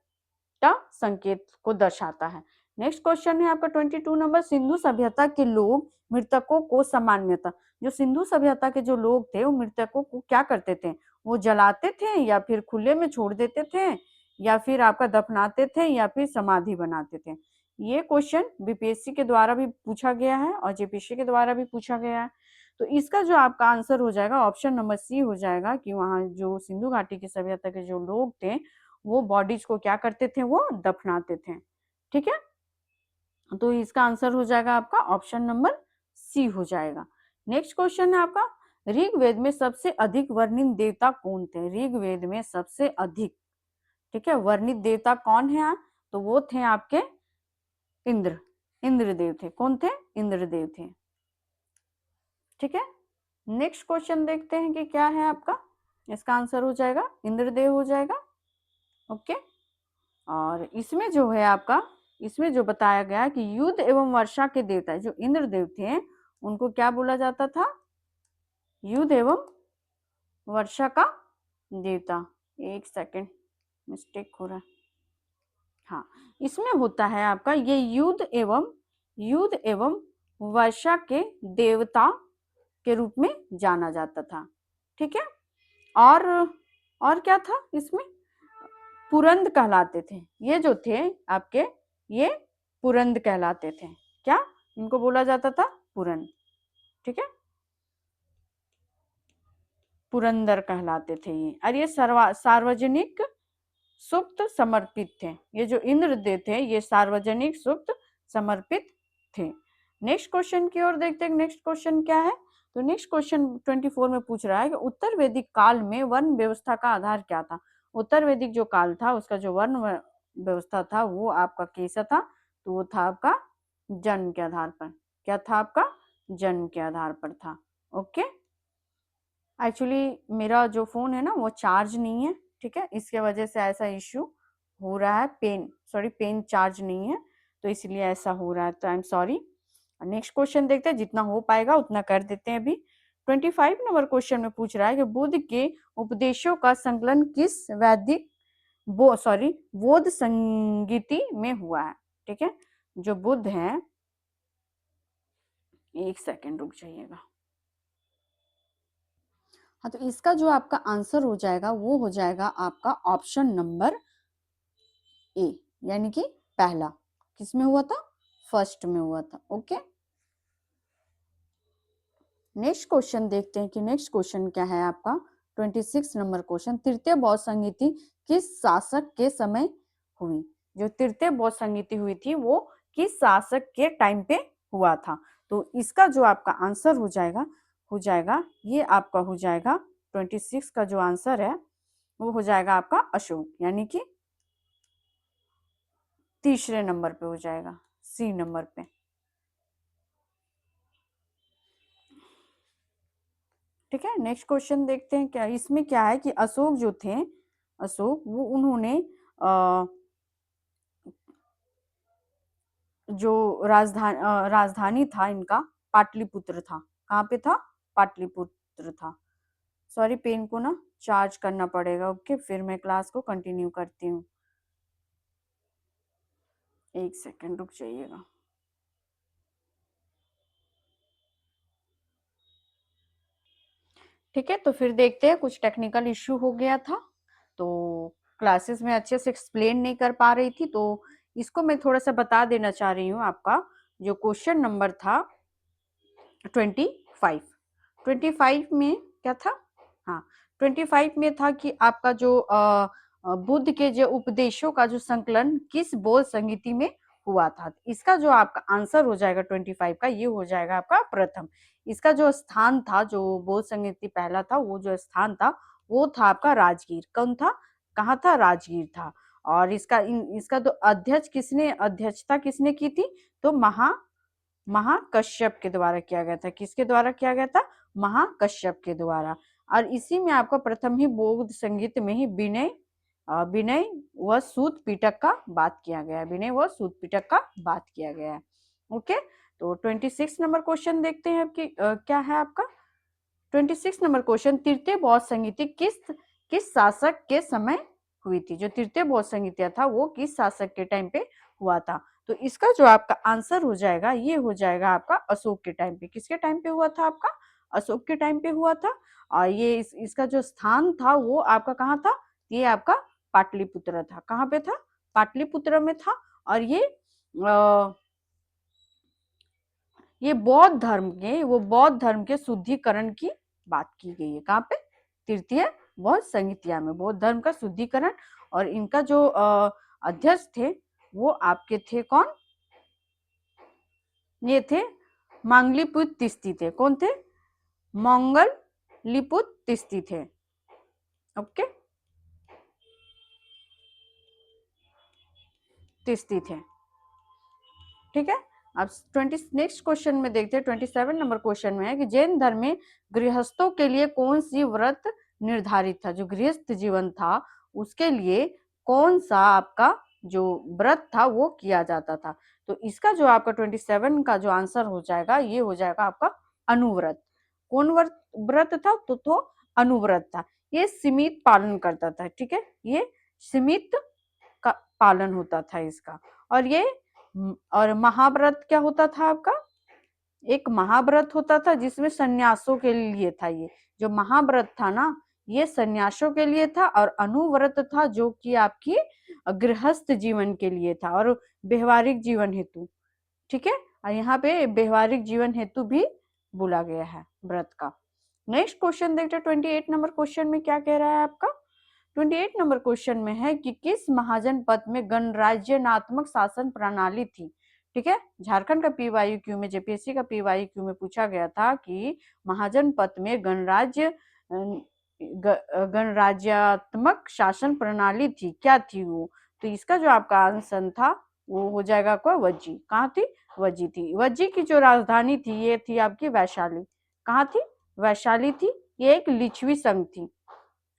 Speaker 1: का संकेत को दर्शाता है। नेक्स्ट क्वेश्चन है आपका 22 नंबर, सिंधु सभ्यता के लोग मृतकों को सामान्यतः, जो सिंधु सभ्यता के जो लोग थे वो मृतकों को क्या करते थे, वो जलाते थे या फिर खुले में छोड़ देते थे या फिर आपका दफनाते थे या फिर समाधि बनाते थे। ये क्वेश्चन बीपीएससी के द्वारा भी पूछा गया है और जेपीएससी के द्वारा भी पूछा गया है। तो इसका जो आपका आंसर हो जाएगा ऑप्शन नंबर सी हो जाएगा कि वहां जो सिंधु घाटी की सभ्यता के जो लोग थे वो बॉडीज को क्या करते थे, वो दफनाते थे। ठीक है, तो इसका आंसर हो जाएगा आपका ऑप्शन नंबर सी हो जाएगा। नेक्स्ट क्वेश्चन है आपका, ऋग्वेद में सबसे अधिक वर्णित देवता कौन थे, ऋग्वेद में सबसे अधिक, ठीक है, वर्णित देवता कौन है, तो वो थे आपके इंद्र, इंद्रदेव थे। कौन थे, इंद्रदेव थे। ठीक है, नेक्स्ट क्वेश्चन देखते हैं कि क्या है आपका, इसका आंसर हो जाएगा इंद्रदेव हो जाएगा। ओके, और इसमें जो है आपका, इसमें जो बताया गया कि युद्ध एवं वर्षा के देवता जो इंद्रदेव थे उनको क्या बोला जाता था, युद्ध एवं वर्षा का देवता। एक सेकेंड, मिस्टेक हो रहा है। हाँ, इसमें होता है आपका ये युद्ध एवं वर्षा के देवता के रूप में जाना जाता था। ठीक है, और क्या था इसमें, पुरंद कहलाते थे। ये जो थे आपके, ये पुरंद कहलाते थे। क्या, इनको बोला जाता था पुरंद। ठीक है, पुरंदर कहलाते थे ये। और ये सार्वजनिक सूक्त समर्पित थे। ये जो इंद्रदेव थे ये सार्वजनिक सूक्त समर्पित थे। नेक्स्ट क्वेश्चन की ओर देखते हैं, नेक्स्ट क्वेश्चन क्या है, तो नेक्स्ट क्वेश्चन 24 में पूछ रहा है कि उत्तर वैदिक काल में वर्ण व्यवस्था का आधार क्या था। उत्तर वैदिक जो काल था उसका जो वर्ण व्यवस्था था वो आपका कैसा था, तो वो था आपका जन्म के आधार पर। क्या था आपका, जन्म के आधार पर था। ओके, एक्चुअली मेरा जो फोन है ना वो चार्ज नहीं है, ठीक है, इसके वजह से ऐसा इश्यू हो रहा है। पेन चार्ज नहीं है तो इसलिए ऐसा हो रहा है, तो I am sorry. Next question देखते हैं, जितना हो पाएगा उतना कर देते हैं। अभी 25 नंबर क्वेश्चन में पूछ रहा है कि बुद्ध के उपदेशों का संकलन किस वैदिक बौद्ध संगीति में हुआ है। ठीक है, जो बुद्ध है, एक सेकेंड रुक जाइएगा। हाँ, तो इसका जो आपका आंसर हो जाएगा वो हो जाएगा आपका ऑप्शन नंबर ए, यानी कि पहला। किसमें हुआ था, फर्स्ट में हुआ था। ओके, नेक्स्ट क्वेश्चन देखते हैं कि नेक्स्ट क्वेश्चन क्या है आपका 26 नंबर क्वेश्चन, तृतीय बौद्ध संगीति किस शासक के समय हुई। जो तृतीय बौद्ध संगीति हुई थी वो किस शासक के टाइम पे हुआ था। तो इसका जो आपका आंसर हो जाएगा ये आपका हो जाएगा 26 का जो आंसर है वो हो जाएगा आपका अशोक, यानी कि तीसरे नंबर पे हो जाएगा, सी नंबर पे। ठीक है, नेक्स्ट क्वेश्चन देखते हैं क्या इसमें क्या है कि अशोक जो थे, अशोक वो उन्होंने जो राजधानी था इनका पाटलिपुत्र था। कहाँ पे था, पाटलिपुत्र था। सॉरी, पेन को ना चार्ज करना पड़ेगा। ओके, फिर मैं क्लास को कंटिन्यू करती हूँ। एक सेकेंड रुक जाइएगा। ठीक है, तो फिर देखते हैं, कुछ टेक्निकल इश्यू हो गया था तो क्लासेस में अच्छे से एक्सप्लेन नहीं कर पा रही थी, तो इसको मैं थोड़ा सा बता देना चाह रही हूँ। आपका जो क्वेश्चन नंबर था 25 में क्या था, हाँ 25 में था कि आपका जो बुद्ध के जो उपदेशों का जो संकलन किस बौद्ध संगीति में हुआ था। इसका जो आपका आंसर हो जाएगा 25 का, ये हो जाएगा आपका प्रथम। इसका जो स्थान था, जो बौद्ध संगीति पहला था, वो जो स्थान था वो था आपका राजगीर। कौन था, कहाँ था, राजगीर था। और इसका तो अध्यक्षता किसने की थी? तो महाकश्यप के द्वारा किया गया था। किसके द्वारा किया गया था? महाकश्यप के द्वारा। और इसी में आपका प्रथम ही बौद्ध संगीत में ही विनय व सूत पिटक का बात किया गया है। विनय व सूत पिटक का बात किया गया है। ओके, तो 26 नंबर क्वेश्चन देखते हैं कि क्या है आपका 26 नंबर क्वेश्चन। तृतीय बौद्ध संगीति किस शासक के समय हुई थी? जो तृतीय बौद्ध संगीतिया था वो किस शासक के टाइम पे हुआ था? तो इसका जो आपका आंसर हो जाएगा ये हो जाएगा आपका अशोक के टाइम पे। किसके टाइम पे हुआ था आपका? अशोक के टाइम पे हुआ था। और ये इसका जो स्थान था वो आपका कहाँ था? ये आपका पाटलिपुत्र था। कहाँ पे था? पाटलिपुत्र में था। और ये बौद्ध धर्म के शुद्धिकरण की बात की गई है। कहाँ पे? तृतीय बौद्ध संगीतिया में बौद्ध धर्म का शुद्धिकरण। और इनका जो अध्यक्ष थे वो आपके थे कौन? ये थे मांगलीपुत तिस्ती थे। कौन थे? मंगललिपुत तिस्ती थे। ओके, तिस्ती थे। ठीक है, अब 20 नेक्स्ट क्वेश्चन में देखते हैं। 27 नंबर क्वेश्चन में है कि जैन धर्म में गृहस्थों के लिए कौन सी व्रत निर्धारित था? जो गृहस्थ जीवन था उसके लिए कौन सा आपका जो व्रत था वो किया जाता था? तो इसका जो आपका 27 का जो आंसर हो जाएगा ये हो जाएगा आपका अनुव्रत। कौन व्रत था? तो अनुव्रत था। ये सीमित पालन करता था। ठीक है, ये सीमित का पालन होता था इसका। और महाव्रत क्या होता था आपका? एक महाव्रत होता था जिसमें सन्यासों के लिए था। ये जो महाव्रत था ना ये सन्यासों के लिए था। और अनुव्रत था जो कि आपकी गृहस्थ जीवन के लिए था और व्यवहारिक जीवन हेतु। ठीक है, और यहाँ पे व्यवहारिक जीवन हेतु भी बोला गया है व्रत का। नेक्स्ट क्वेश्चन देखते हैं। 28 नंबर क्वेश्चन में क्या कह रहा है आपका? 28 नंबर क्वेश्चन में है कि किस महाजनपद में गणराज्यनात्मक शासन प्रणाली थी? ठीक है, झारखंड का पीवाईक्यू में जेपीएससी का पीवाईक्यू में पूछा गया था कि महाजनपद में गणराज्यात्मक शासन प्रणाली थी, क्या थी वो? तो इसका जो आपका आंसर था वो हो जाएगा आपका वज्जी। कहाँ थी? वज्जी थी। वज्जी की जो राजधानी थी ये थी आपकी वैशाली। कहाँ थी? वैशाली थी। ये एक लिच्छवी संघ थी।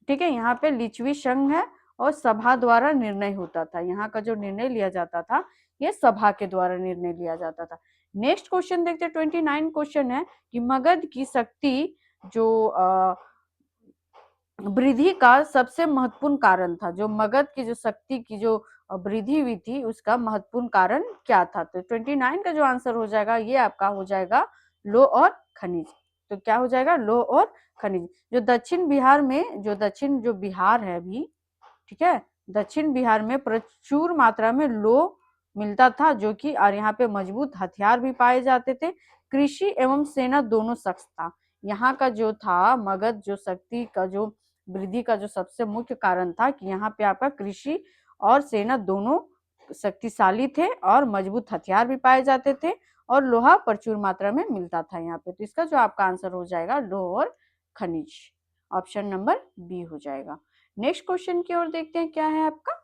Speaker 1: ठीक है, यहाँ पे लिच्छवी संघ है और सभा द्वारा निर्णय होता था। यहाँ का जो निर्णय लिया जाता था ये सभा के द्वारा निर्णय लिया जाता था। नेक्स्ट क्वेश्चन देखते हैं। 29 क्वेश्चन है कि मगध की शक्ति जो वृद्धि का सबसे महत्वपूर्ण कारण था। जो मगध की जो शक्ति की जो वृद्धि हुई थी उसका महत्वपूर्ण कारण क्या था? तो 29 का जो आंसर हो जाएगा ये आपका हो जाएगा लौह और खनिज। तो क्या हो जाएगा? लौह और खनिज। जो दक्षिण बिहार है अभी, ठीक है, दक्षिण बिहार में प्रचुर मात्रा में लौह मिलता था जो कि और यहाँ पे मजबूत हथियार भी पाए जाते थे। कृषि एवं सेना दोनों शख्स था। यहाँ का जो था मगध जो शक्ति का जो वृद्धि का जो सबसे मुख्य कारण था कि यहाँ पे आपका कृषि और सेना दोनों शक्तिशाली थे और मजबूत हथियार भी पाए जाते थे और लोहा प्रचुर मात्रा में मिलता था यहाँ पे। तो इसका जो आपका आंसर हो जाएगा लौह और खनिज। ऑप्शन नंबर बी हो जाएगा। नेक्स्ट क्वेश्चन की ओर देखते हैं क्या है आपका।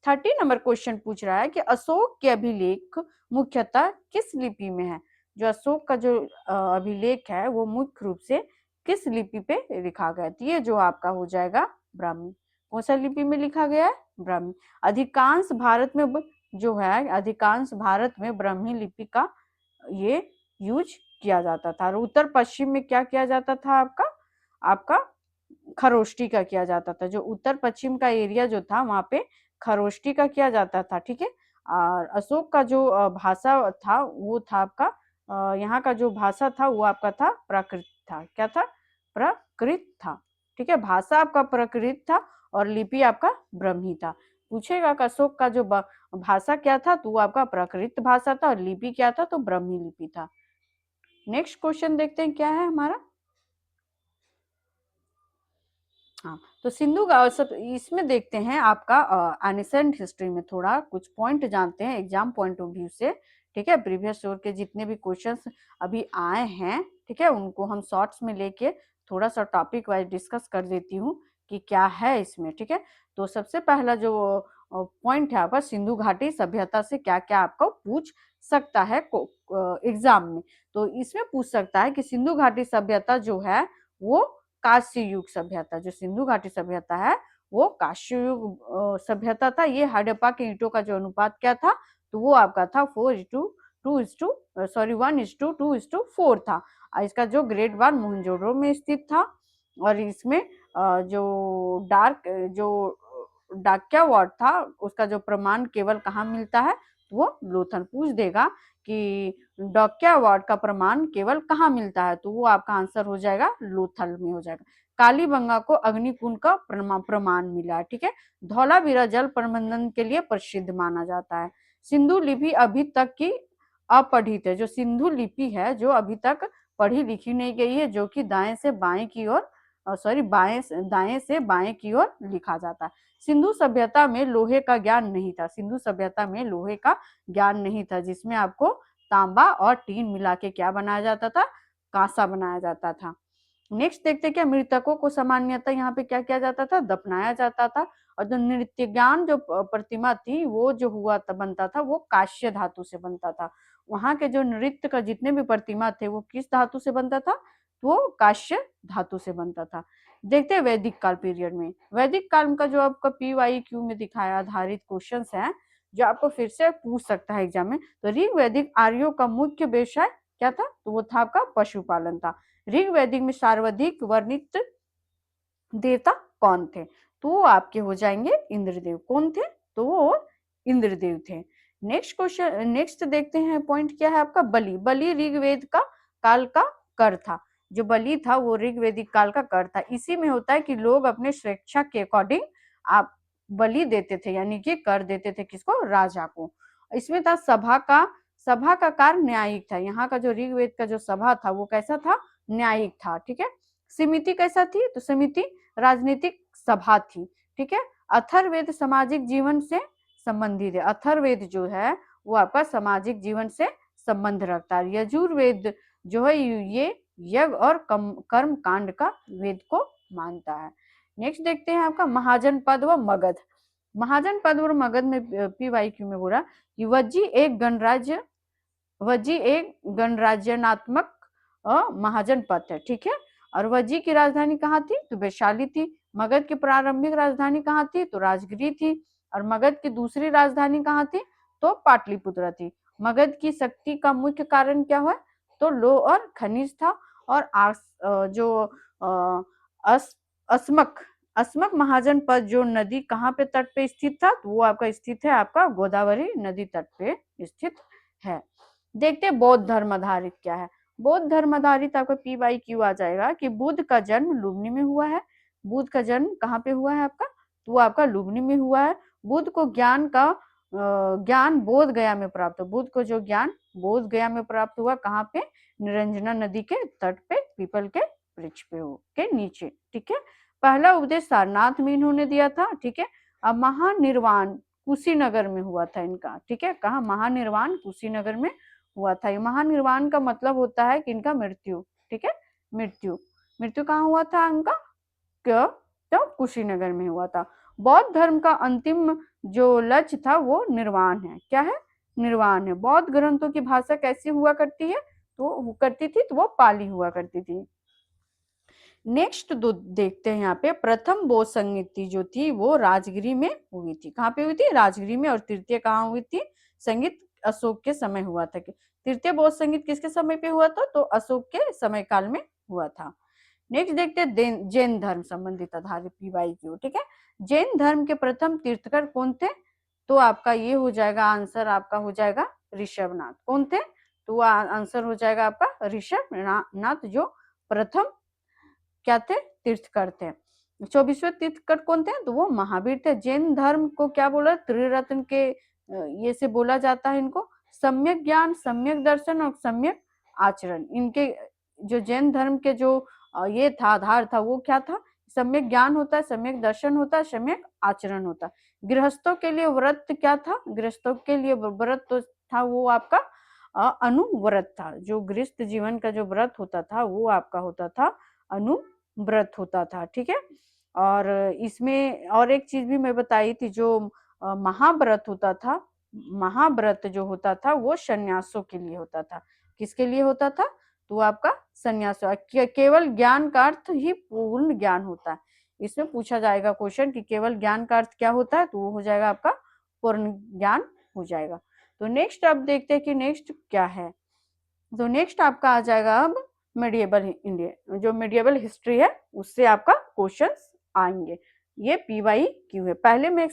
Speaker 1: 30 नंबर क्वेश्चन पूछ रहा है कि अशोक के अभिलेख मुख्यतः किस लिपि में है? जो अशोक का जो अभिलेख है वो मुख्य रूप से किस लिपि पे लिखा गया? तो ये जो आपका हो जाएगा ब्राह्मी। कौन सा लिपि में लिखा गया है? ब्राह्मी। अधिकांश भारत में ब्राह्मी लिपि का ये यूज किया जाता था। और उत्तर पश्चिम में क्या किया जाता था? आपका खरोष्टी का किया जाता था। जो उत्तर पश्चिम का एरिया जो था वहां पे खरोष्टी का किया जाता था। ठीक है, और अशोक का जो भाषा था वो था आपका यहाँ का जो भाषा था वो आपका था प्राकृत था। क्या था? प्राकृत था। ठीक है, भाषा आपका प्राकृत था और लिपि आपका ब्रह्मी था। पूछेगा कि अशोक का जो भाषा क्या था तो वो आपका प्राकृत भाषा था और लिपि क्या था? तो ब्रह्मी लिपि था। नेक्स्ट क्वेश्चन देखते हैं क्या है हमारा। हाँ, तो सिंधु का सब इसमें देखते हैं आपका एनिसेंट हिस्ट्री में थोड़ा कुछ पॉइंट जानते हैं एग्जाम पॉइंट ऑफ व्यू से। ठीक है, प्रीवियस ईयर के जितने भी क्वेश्चंस अभी आए हैं ठीक है उनको हम शॉर्ट्स में लेके थोड़ा सा टॉपिक वाइज डिस्कस कर देती हूँ कि क्या है इसमें। ठीक है, तो सबसे पहला जो पॉइंट है आपका, सिंधु घाटी सभ्यता से क्या क्या आपको पूछ सकता है एग्जाम में। तो इसमें पूछ सकता है कि सिंधु घाटी सभ्यता जो है वो कांस्य युग सभ्यता, जो सिंधु घाटी सभ्यता है वो कांस्य युग सभ्यता था। ये हड़प्पा के ईंटों का जो अनुपात क्या था, तो वो आपका था 1:2 था। इसका जो ग्रेट वार मोहनजोदड़ो में स्थित था, और इसमें जो डाकिया वार्ड था उसका जो प्रमाण केवल कहाँ मिलता है, तो वो लोथल पूछ देगा कि डाकिया वार्ड का प्रमाण केवल कहाँ मिलता है, तो वो आपका आंसर हो जाएगा लोथल में हो जाएगा। कालीबंगा को अग्निकुंड का प्रमाण मिला है, ठीक है। धौलावीरा जल प्रबंधन के लिए प्रसिद्ध माना जाता है। सिंधु लिपि अभी तक की अपढ़ित है, जो सिंधु लिपि है जो अभी तक पढ़ी लिखी नहीं गई है, जो कि दाएं से बाएं की ओर दाएं से बाएं की ओर लिखा जाता है। सिंधु सभ्यता में लोहे का ज्ञान नहीं था, सिंधु सभ्यता में लोहे का ज्ञान नहीं था, जिसमें आपको तांबा और टीन मिला के क्या बनाया जाता था, कांसा बनाया जाता था। नेक्स्ट देखते क्या, मृतकों को सामान्यतः यहाँ पे क्या किया जाता था, दफनाया जाता था। और जो नृत्य ज्ञान जो प्रतिमा थी वो जो बनता था वो काश्य धातु से बनता था। वहां के जो नृत्य का जितने भी प्रतिमा थे वो किस धातु से बनता था, वो काश्य धातु से बनता था। देखते हैं वैदिक काल पीरियड में, वैदिक काल का जो आपका PYQ में दिखाया आधारित क्वेश्चंस है जो आपको फिर से पूछ सकता है एग्जाम में। तो ऋग वैदिक आर्यों का मुख्य व्यवसाय क्या था, तो वो था आपका पशुपालन था। ऋग वैदिक में सर्वाधिक वर्णित देवता कौन थे, तो वो आपके हो जाएंगे इंद्रदेव। कौन थे, तो वो इंद्रदेव थे। नेक्स्ट क्वेश्चन, नेक्स्ट देखते हैं पॉइंट क्या है आपका, बलि। बलि ऋग्वेद का काल का कर था, जो बलि था वो ऋग्वेदिक काल का कर था। इसी में होता है कि लोग अपने स्वेच्छा के अकॉर्डिंग आप बलि देते थे, यानी कि कर देते थे किसको, राजा को। इसमें था सभा का कार्य न्यायिक था। यहाँ का जो ऋग्वेद का जो सभा था वो कैसा था, न्यायिक था, ठीक है। समिति कैसा थी, तो समिति राजनीतिक सभा थी, ठीक है। अथर्ववेद सामाजिक जीवन से संबंधित है, अथर्ववेद जो है वो आपका सामाजिक जीवन से संबंध रखता है। यजुर्वेद जो है ये यज्ञ और कर्म कांड का वेद को मानता है। नेक्स्ट देखते हैं आपका महाजनपद व मगध। महाजनपद और मगध में PYQ में बोला कि वज्जी एक गणराज्यनात्मक महाजनपद है, ठीक है। और वज्जी की राजधानी कहाँ थी, तो वैशाली थी। मगध की प्रारंभिक राजधानी कहाँ थी, तो राजगिरी थी। और मगध की दूसरी राजधानी कहाँ थी, तो पाटलिपुत्र थी। मगध की शक्ति का मुख्य कारण क्या है, तो लौह और खनिज था। और अस्मक अस्मक महाजनपद जो नदी कहाँ पे तट पे स्थित था, तो वो आपका स्थित है आपका गोदावरी नदी तट पे स्थित है। देखते हैं बौद्ध धर्म आधारित क्या है। बौद्ध धर्म आधारित आपका PYQ आ जाएगा कि बुद्ध का जन्म लुम्बिनी में हुआ है। बुद्ध का जन्म कहाँ पे हुआ है आपका, तो वो आपका लुम्बिनी में हुआ है। बुद्ध को ज्ञान बोध गया में प्राप्त हुआ। बुद्ध को जो ज्ञान बोध गया में प्राप्त हुआ, कहाँ पे, निरंजना नदी के तट पे पीपल के वृक्ष पे हो के नीचे, ठीक है। पहला उपदेश सारनाथ में इन्होंने दिया था, ठीक है। अब महानिर्वाण कुशीनगर में हुआ था इनका, ठीक है। कहा, महानिर्वाण कुशीनगर में हुआ था। महानिर्वाण का मतलब होता है कि इनका मृत्यु, ठीक है। मृत्यु कहाँ हुआ था इनका, क्यों, तो कुशीनगर में हुआ था। बौद्ध धर्म का अंतिम जो लक्ष्य था वो निर्वाण है। क्या है, निर्वाण है। बौद्ध ग्रंथों की भाषा कैसी हुआ करती है, तो वो पाली हुआ करती थी। नेक्स्ट देखते हैं यहाँ पे, प्रथम बौद्ध संगीति जो थी वो राजगिरी में हुई थी। कहाँ पे हुई थी, राजगिरी में। और तृतीय कहाँ हुई थी, संगीत अशोक के समय हुआ था। तृतीय बौद्ध संगीत किसके समय पे हुआ था, तो अशोक के समय काल में हुआ था। नेक्स्ट देखते हैं जैन धर्म संबंधित आधारित PYQ, ठीक है। जैन धर्म के प्रथम तीर्थकर कौन थे, तो आपका ये हो जाएगा आंसर, आपका हो जाएगा ऋषभनाथ। कौन थे, तो आंसर हो जाएगा आपका ऋषभनाथ, जो प्रथम क्या थे, तीर्थकर थे। 24वें तीर्थकर कौन थे, तो वो महावीर थे। जैन धर्म को क्या बोला, त्रिरत्न के ये से बोला जाता है इनको। सम्यक ज्ञान, सम्यक दर्शन और सम्यक आचरण, इनके जो जैन धर्म के जो ये था आधार था वो क्या था, सम्यक ज्ञान होता है, सम्यक दर्शन होता है, सम्यक आचरण होता है। गृहस्थों के लिए व्रत क्या था, गृहस्थों के लिए व्रत तो था वो आपका अनुव्रत था। जो गृहस्थ जीवन का जो व्रत होता था वो आपका होता था अनुव्रत होता था, ठीक है। और इसमें और एक चीज भी मैं बताई थी, जो महाव्रत होता था, महाव्रत जो होता था वो सन्यासों के लिए होता था। किसके लिए होता था? तो आपका संन्यास। केवल ज्ञान का अर्थ ही पूर्ण ज्ञान होता है। इसमें पूछा जाएगा क्वेश्चन कि केवल ज्ञान का अर्थ क्या होता है, तो वो हो जाएगा आपका पूर्ण ज्ञान हो जाएगा। तो नेक्स्ट अब देखते हैं कि नेक्स्ट क्या है। तो नेक्स्ट आपका आ जाएगा अब मेडिएवल इंडिया, जो मेडिएवल हिस्ट्री है उससे आपका क्वेश्चंस आएंगे। ये PYQ है। पहले मैं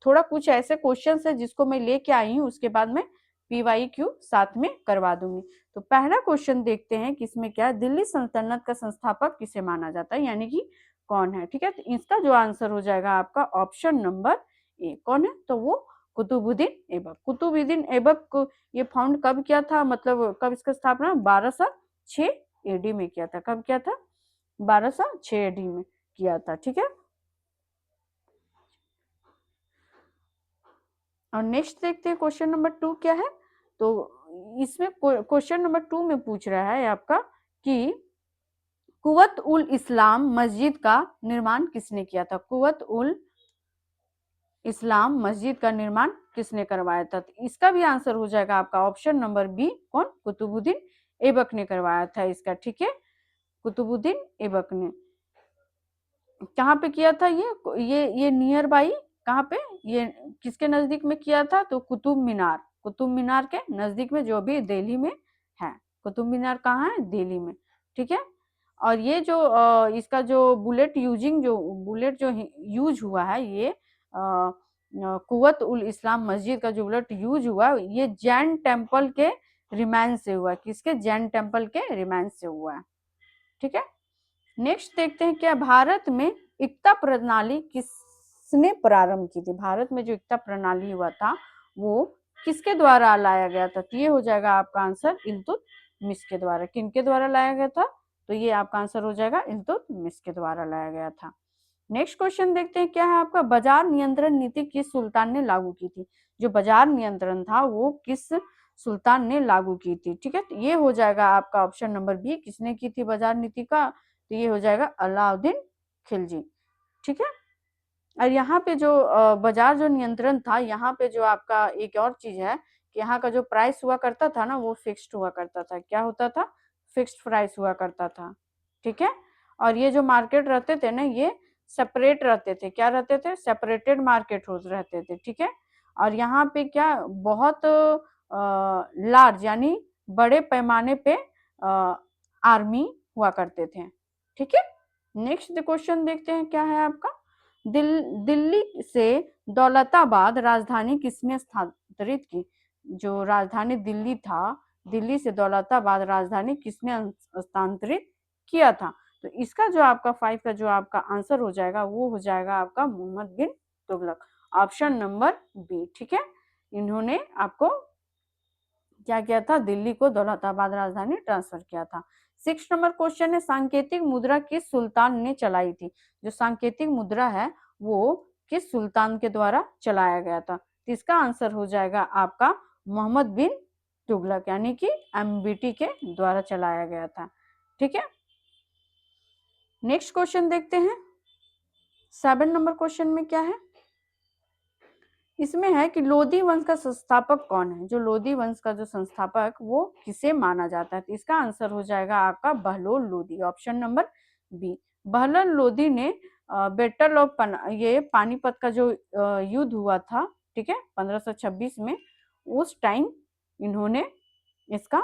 Speaker 1: थोड़ा कुछ ऐसे क्वेश्चंस है जिसको मैं लेके आई हूँ, उसके बाद में PYQ साथ में करवा दूंगी। तो पहला क्वेश्चन देखते हैं कि इसमें क्या है, दिल्ली सल्तनत का संस्थापक किसे माना जाता है, यानी कि कौन है। ठीक है, तो इसका जो आंसर हो जाएगा आपका ऑप्शन नंबर ए। कौन है? तो वो कुतुबुद्दीन ऐबक। कुतुबुद्दीन ऐबक को ये फाउंड कब किया था, मतलब कब इसका स्थापना 1206 AD में किया था। कब किया था? 1206 AD में किया था। ठीक है, और नेक्स्ट देखते हैं क्वेश्चन नंबर 2 क्या है। तो इसमें क्वेश्चन नंबर 2 में पूछ रहा है आपका कि कुवत उल इस्लाम मस्जिद का निर्माण किसने किया था। कुवत उल इस्लाम मस्जिद का निर्माण किसने करवाया था। तो इसका भी आंसर हो जाएगा आपका ऑप्शन नंबर बी। कौन? कुतुबुद्दीन ऐबक ने करवाया था इसका। ठीक है, कुतुबुद्दीन ऐबक ने। कहाँ पे किया था ये नियर बाई, कहाँ पे, ये किसके नजदीक में किया था, तो कुतुब मीनार। कुतुब मीनार के नजदीक में, जो भी दिल्ली में है। कुतुब मीनार कहाँ है? दिल्ली में। ठीक है, और ये जो इसका जो बुलेट जो यूज हुआ है, ये कुवत उल इस्लाम मस्जिद का जो बुलेट यूज हुआ, ये जैन टेम्पल के रिमाइंस से हुआ। किसके? जैन टेम्पल के रिमाइंस से हुआ है। ठीक है, नेक्स्ट देखते हैं क्या, भारत में एकता प्रणाली किसने प्रारंभ की थी। भारत में जो एकता प्रणाली हुआ था वो किसके द्वारा लाया गया था। तो ये हो जाएगा आपका आंसर इल्तुतमिश के द्वारा। किनके द्वारा लाया गया था? तो ये आपका आंसर हो जाएगा इल्तुतमिश के द्वारा लाया गया था। नेक्स्ट क्वेश्चन देखते हैं क्या है आपका, बाजार नियंत्रण नीति किस सुल्तान ने लागू की थी। जो बाजार नियंत्रण था वो किस सुल्तान ने लागू की थी। ठीक है, तो ये हो जाएगा आपका ऑप्शन नंबर बी। किसने की थी बाजार नीति का? तो ये हो जाएगा अलाउद्दीन खिलजी। ठीक है, और यहाँ पे जो बाजार जो नियंत्रण था, यहाँ पे जो आपका एक और चीज है कि यहाँ का जो प्राइस हुआ करता था ना, वो फिक्स्ड हुआ करता था। क्या होता था? फिक्स्ड प्राइस हुआ करता था। ठीक है, और ये जो मार्केट रहते थे ना, ये सेपरेट रहते थे। क्या रहते थे? सेपरेटेड मार्केट हो रहते थे। ठीक है, और यहाँ पे क्या, बहुत लार्ज यानी बड़े पैमाने पे आर्मी हुआ करते थे। ठीक है, नेक्स्ट क्वेश्चन देखते हैं क्या है आपका, दिल्ली से दौलताबाद राजधानी किसने स्थानांतरित की। जो राजधानी दिल्ली था, दिल्ली से दौलताबाद राजधानी किसने स्थानांतरित किया था। तो इसका जो आपका 5 का जो आपका आंसर हो जाएगा वो हो जाएगा आपका मोहम्मद बिन तुगलक, ऑप्शन नंबर बी। ठीक है, इन्होंने आपको क्या किया था, दिल्ली को दौलताबाद राजधानी ट्रांसफर किया था। 6 नंबर क्वेश्चन है, सांकेतिक मुद्रा किस सुल्तान ने चलाई थी। जो सांकेतिक मुद्रा है वो किस सुल्तान के द्वारा चलाया गया था। तो इसका आंसर हो जाएगा आपका मोहम्मद बिन तुगलक, यानी कि MBT के द्वारा चलाया गया था। ठीक है, नेक्स्ट क्वेश्चन देखते हैं। 7 नंबर क्वेश्चन में क्या है, इसमें है कि लोधी वंश का संस्थापक कौन है। जो लोधी वंश का जो संस्थापक वो किसे माना जाता है। तो इसका आंसर हो जाएगा आपका Bahlol Lodi, option number B. Bahlol Lodi ने बैटल ऑफ ये पानीपत का जो युद्ध हुआ था, ठीक है, 1526 में, उस टाइम इन्होंने इसका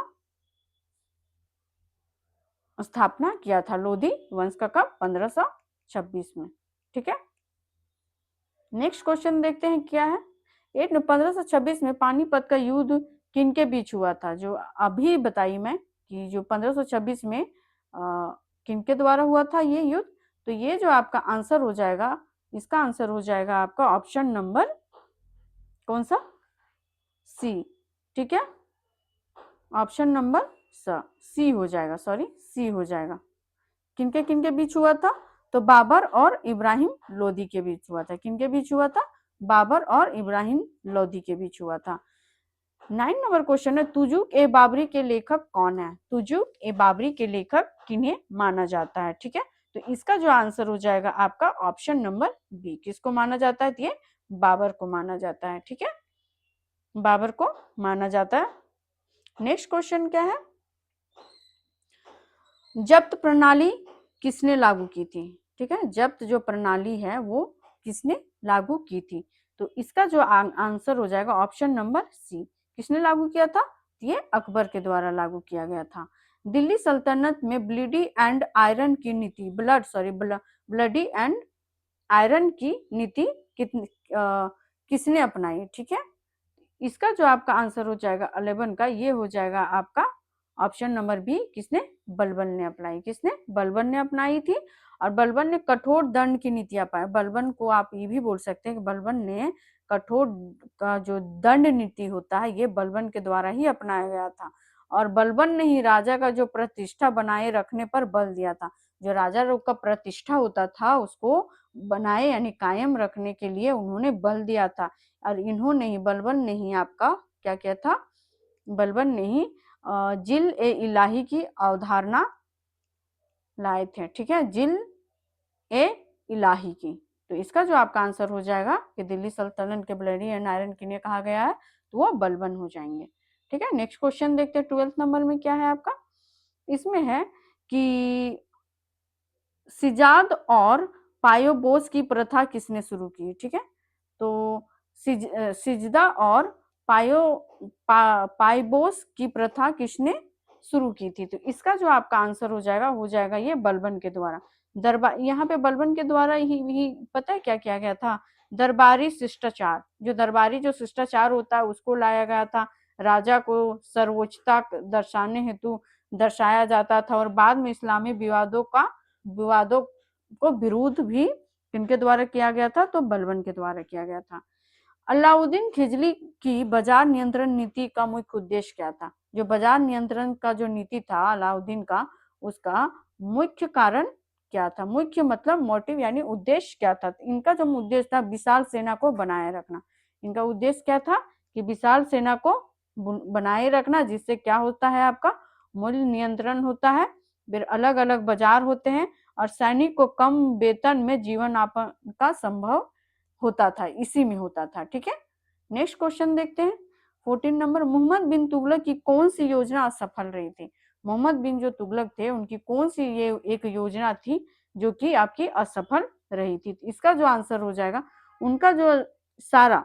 Speaker 1: स्थापना किया था। लोधी वंश का कब? 1526 में। ठीक है, नेक्स्ट क्वेश्चन देखते हैं क्या है। 1526 में पानीपत का युद्ध किनके बीच हुआ था। जो अभी बताई मैं कि जो 1526 में किनके द्वारा हुआ था ये युद्ध। तो ये जो आपका आंसर हो जाएगा, इसका आंसर हो जाएगा आपका ऑप्शन नंबर कौन सा? सी। ठीक है, ऑप्शन नंबर सी हो जाएगा, सॉरी सी हो जाएगा। किनके किनके बीच हुआ था? तो बाबर और इब्राहिम लोदी के बीच हुआ था। किनके बीच हुआ था? बाबर और इब्राहिम लोदी के बीच हुआ था। 9 नंबर क्वेश्चन है, तुजुक ए बाबरी के लेखक कौन है। तुजुक ए बाबरी के लेखक किन्हें माना जाता है। ठीक है, तो इसका जो आंसर हो जाएगा आपका ऑप्शन नंबर बी। किसको माना जाता है? ये बाबर को माना जाता है। ठीक है, बाबर को माना जाता है। नेक्स्ट क्वेश्चन क्या है, जब्त प्रणाली किसने लागू की थी? ठीक है, जब्त जो प्रणाली है वो किसने लागू की थी? तो इसका जो आंसर हो जाएगा ऑप्शन नंबर सी। किसने लागू किया था? ये अकबर के द्वारा लागू किया गया था। दिल्ली सल्तनत में ब्लडी एंड आयरन की नीति, ब्लडी एंड आयरन की नीति किसने अपनाई? ठीक है, इसका जो आपका आंसर हो जाएगा 11 का, ये हो जाएगा आपका ऑप्शन नंबर बी। किसने? बलबन ने अपनाई। किसने? बलबन ने अपनाई थी। और बलबन ने कठोर दंड की नीति अपनाई। बलबन को आप ये भी बोल सकते हैं कि बलबन ने कठोर का जो दंड नीति होता है ये बलबन के द्वारा ही अपनाया गया था। और बलबन ने ही राजा का जो प्रतिष्ठा बनाए रखने पर बल दिया था। जो राजा लोग का प्रतिष्ठा होता था उसको बनाए यानी कायम रखने के लिए उन्होंने बल दिया था। और इन्होंने ही, बलबन ने ही आपका क्या किया था? बलबन ने ही जिल ए इलाही की अवधारणा लाए थे। ठीक है, जिल ए इलाही की। तो इसका जो आपका आंसर हो जाएगा कि दिल्ली सल्तनत के ब्लडी एंड आयरन किन्हें कहा गया है, तो वो बलबन हो जाएंगे। ठीक है, नेक्स्ट क्वेश्चन देखते हैं 12th नंबर में क्या है आपका। इसमें है कि सिजाद और पायोबोस की प्रथा किसने शुरू की? ठीक है, तो सिजदा और पाइबोस की प्रथा किसने शुरू की थी? तो इसका जो आपका आंसर हो जाएगा ये बलबन के द्वारा। दरबार, यहाँ पे बलबन के द्वारा ही पता है क्या किया गया था? दरबारी शिष्टाचार, जो दरबारी जो शिष्टाचार होता है उसको लाया गया था। राजा को सर्वोच्चता दर्शाने हेतु दर्शाया जाता था। और बाद में इस्लामी विवादों को विरोध भी किनके द्वारा किया गया था? तो बलबन के द्वारा किया गया था। अलाउद्दीन खिलजी की बाजार नियंत्रण नीति का मुख्य उद्देश्य क्या था? जो बाजार नियंत्रण का जो नीति था अलाउद्दीन का, उसका मुख्य कारण क्या था? मुख्य मतलब मोटिव यानी उद्देश्य क्या था? इनका जो उद्देश्य था विशाल सेना को बनाए रखना। इनका उद्देश्य क्या था? कि विशाल सेना को बनाए रखना, जिससे क्या होता है आपका मूल्य नियंत्रण होता है, फिर अलग अलग बाजार होते हैं और सैनिक को कम वेतन में जीवन यापन का संभव होता था, इसी में होता था। ठीक है, नेक्स्ट क्वेश्चन देखते हैं 14 नंबर। मोहम्मद बिन तुगलक की कौन सी योजना असफल रही थी? मोहम्मद बिन जो तुगलक थे उनकी कौन सी ये एक योजना थी जो कि आपकी असफल रही थी? इसका जो आंसर हो जाएगा, उनका जो सारा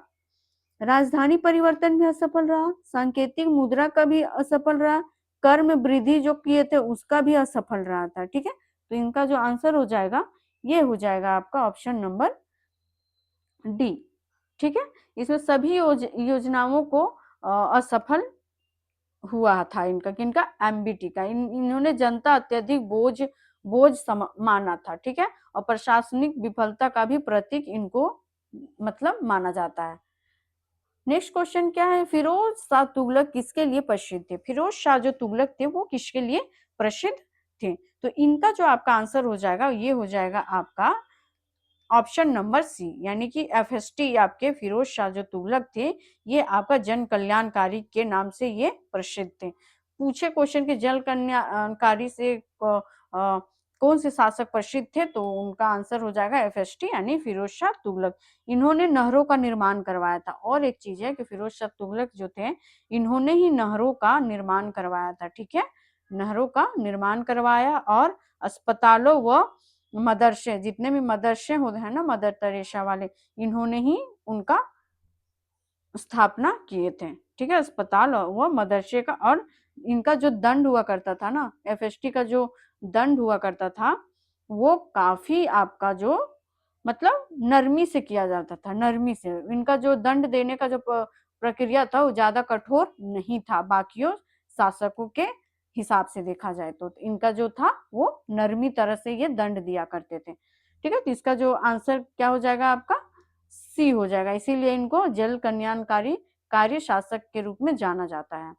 Speaker 1: राजधानी परिवर्तन भी असफल रहा, सांकेतिक मुद्रा का भी असफल रहा, कर में वृद्धि जो किए थे उसका भी असफल रहा था। ठीक है, तो इनका जो आंसर हो जाएगा ये हो जाएगा आपका ऑप्शन नंबर डी। ठीक है, इसमें सभी योजनाओं को असफल हुआ था। इनका किनका? एमबीटी का। इन्होंने जनता अत्यधिक बोझ माना था। ठीक है, और प्रशासनिक विफलता का भी प्रतीक इनको मतलब माना जाता है। नेक्स्ट क्वेश्चन क्या है, फिरोज शाह तुगलक किसके लिए प्रसिद्ध थे? फिरोज शाह जो तुगलक थे वो किसके लिए प्रसिद्ध थे? तो इनका जो आपका आंसर हो जाएगा ये हो जाएगा आपका ऑप्शन नंबर सी, यानी कि एफएसटी। आपके फिरोज शाह जो तुगलक थे ये आपका जन कल्याणकारी के नाम से ये प्रसिद्ध थे। पूछे क्वेश्चन के जन कल्याणकारी से कौन से शासक प्रसिद्ध थे? तो उनका आंसर हो जाएगा एफएसटी यानी फिरोज शाह तुगलक। इन्होंने नहरों का निर्माण करवाया था। और एक चीज है कि फिरोज शाह तुगलक जो थे इन्होंने ही नहरों का निर्माण करवाया था। ठीक है, नहरों का निर्माण करवाया और अस्पतालों व मदरसे, जितने भी मदरसे होते हैं ना मदर तेरेसा वाले, इन्होंने ही उनका स्थापना किए थे। ठीक है, अस्पताल व मदरसे का। और इनका जो दंड हुआ करता था ना, एफएसटी का जो दंड हुआ करता था वो काफी आपका जो मतलब नरमी से किया जाता था। नरमी से इनका जो दंड देने का जो प्रक्रिया था वो ज्यादा कठोर नहीं था बाकियों शासकों के हिसाब से देखा जाए तो इनका जो था वो नरमी तरह से ये दंड दिया करते थे। ठीक है, तो इसका जो आंसर क्या हो जाएगा आपका? सी हो जाएगा। इसीलिए इनको जल कल्याणकारी कार्य शासक के रूप में जाना जाता है।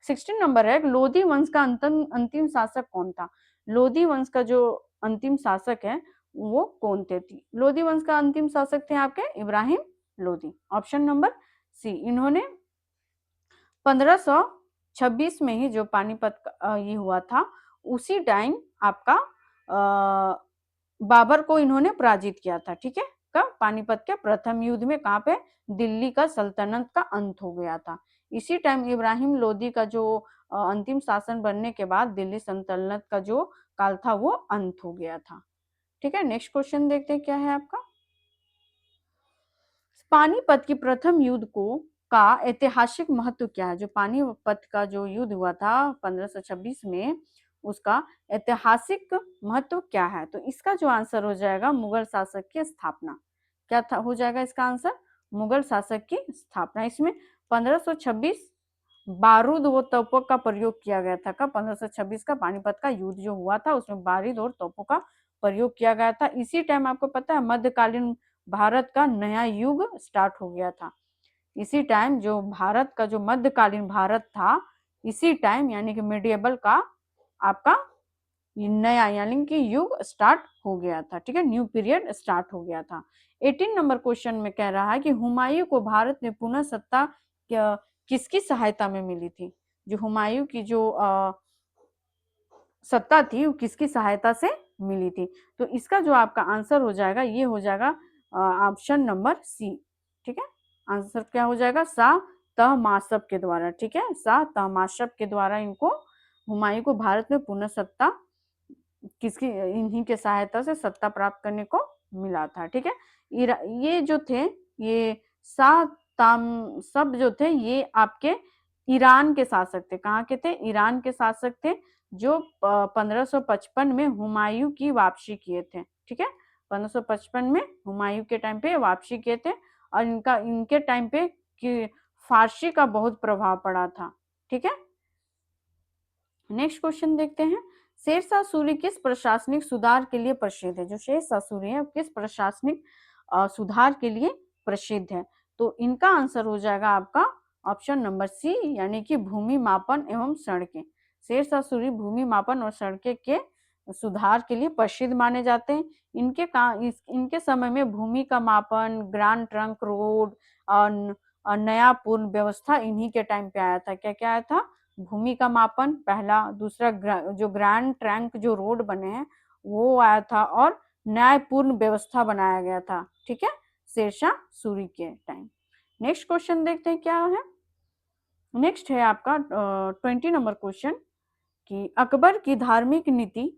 Speaker 1: 16 नंबर है, लोधी वंश का अंतिम शासक कौन था? लोधी वंश का जो अंतिम शासक है वो कौन थे? लोधी वंश का अंतिम शासक थे आपके Ibrahim Lodi. Option number C. इन्होंने 1526 में ही जो पानीपत ये हुआ था उसी टाइम आपका बाबर को इन्होंने पराजित किया था। ठीक है, पानीपत के प्रथम युद्ध में कहाँ पे, दिल्ली का सल्तनत का अंत हो गया था। इसी टाइम इब्राहिम लोदी का जो अंतिम शासन बनने के बाद दिल्ली सल्तनत का जो काल था वो अंत हो गया था। ठीक है, नेक्स्ट क्वेश्चन देखते हैं क्या है आपका। पानीपत की प्रथम युद्ध को का ऐतिहासिक महत्व क्या है। जो पानीपत का जो युद्ध हुआ था 1526 में, उसका ऐतिहासिक महत्व क्या है। तो इसका जो आंसर हो जाएगा मुगल शासक की स्थापना। क्या था, हो जाएगा इसका आंसर, मुगल शासक की स्थापना। इसमें 1526 बारूद व तोपों का प्रयोग किया गया था। का 1526 का पानीपत का युद्ध जो हुआ था उसमें बारूद और तोपों का प्रयोग किया गया था। इसी टाइम आपको पता है मध्यकालीन भारत का नया युग स्टार्ट हो गया था। इसी टाइम जो भारत का जो मध्यकालीन भारत था, इसी टाइम यानी कि मिडिएबल का आपका नया यानी कि युग स्टार्ट हो गया था। ठीक है, न्यू पीरियड स्टार्ट हो गया था। 18 नंबर क्वेश्चन में कह रहा है कि हुमायूं को भारत में पुनः सत्ता किसकी सहायता में मिली थी। जो हुमायूं की जो सत्ता थी वो किसकी सहायता से मिली थी। तो इसका जो आपका आंसर हो जाएगा ये हो जाएगा ऑप्शन नंबर सी। ठीक है, आंसर क्या हो जाएगा, शाह तहमास्प के द्वारा। ठीक है, शाह तहमास्प के द्वारा इनको हुमायूं को भारत में पुनः सत्ता किसकी, इन्हीं के सहायता से सत्ता प्राप्त करने को मिला था। ठीक है, ये जो थे ये शाह तामसप जो थे ये आपके ईरान के शासक थे। कहाँ के थे, ईरान के शासक थे, जो 1555 में हुमायूं की वापसी किए थे। ठीक है, 1555 में हुमायूं के टाइम पे वापसी किए थे और इनके टाइम पे कि फारसी का बहुत प्रभाव पड़ा था। ठीक है, नेक्स्ट क्वेश्चन देखते हैं। शेरशाह सूरी किस प्रशासनिक सुधार के लिए प्रसिद्ध है। जो शेरशाह सूरी है किस प्रशासनिक सुधार के लिए प्रसिद्ध है। तो इनका आंसर हो जाएगा आपका ऑप्शन नंबर सी, यानी कि भूमि मापन एवं सड़कें। शेरशाह सूरी भूमि मापन और सड़कें के सुधार के लिए प्रसिद्ध माने जाते हैं। इनके समय में भूमि का मापन, ग्रांड ट्रंक रोड और नया पूर्ण व्यवस्था इन्हीं के टाइम पे आया था। क्या क्या आया था, भूमि का मापन पहला, दूसरा जो ग्रैंड ट्रंक जो रोड बने हैं वो आया था और न्यायपूर्ण व्यवस्था बनाया गया था। ठीक है, शेरशाह सूरी के टाइम। नेक्स्ट क्वेश्चन देखते हैं क्या है। नेक्स्ट है आपका 20 नंबर क्वेश्चन कि अकबर की धार्मिक नीति,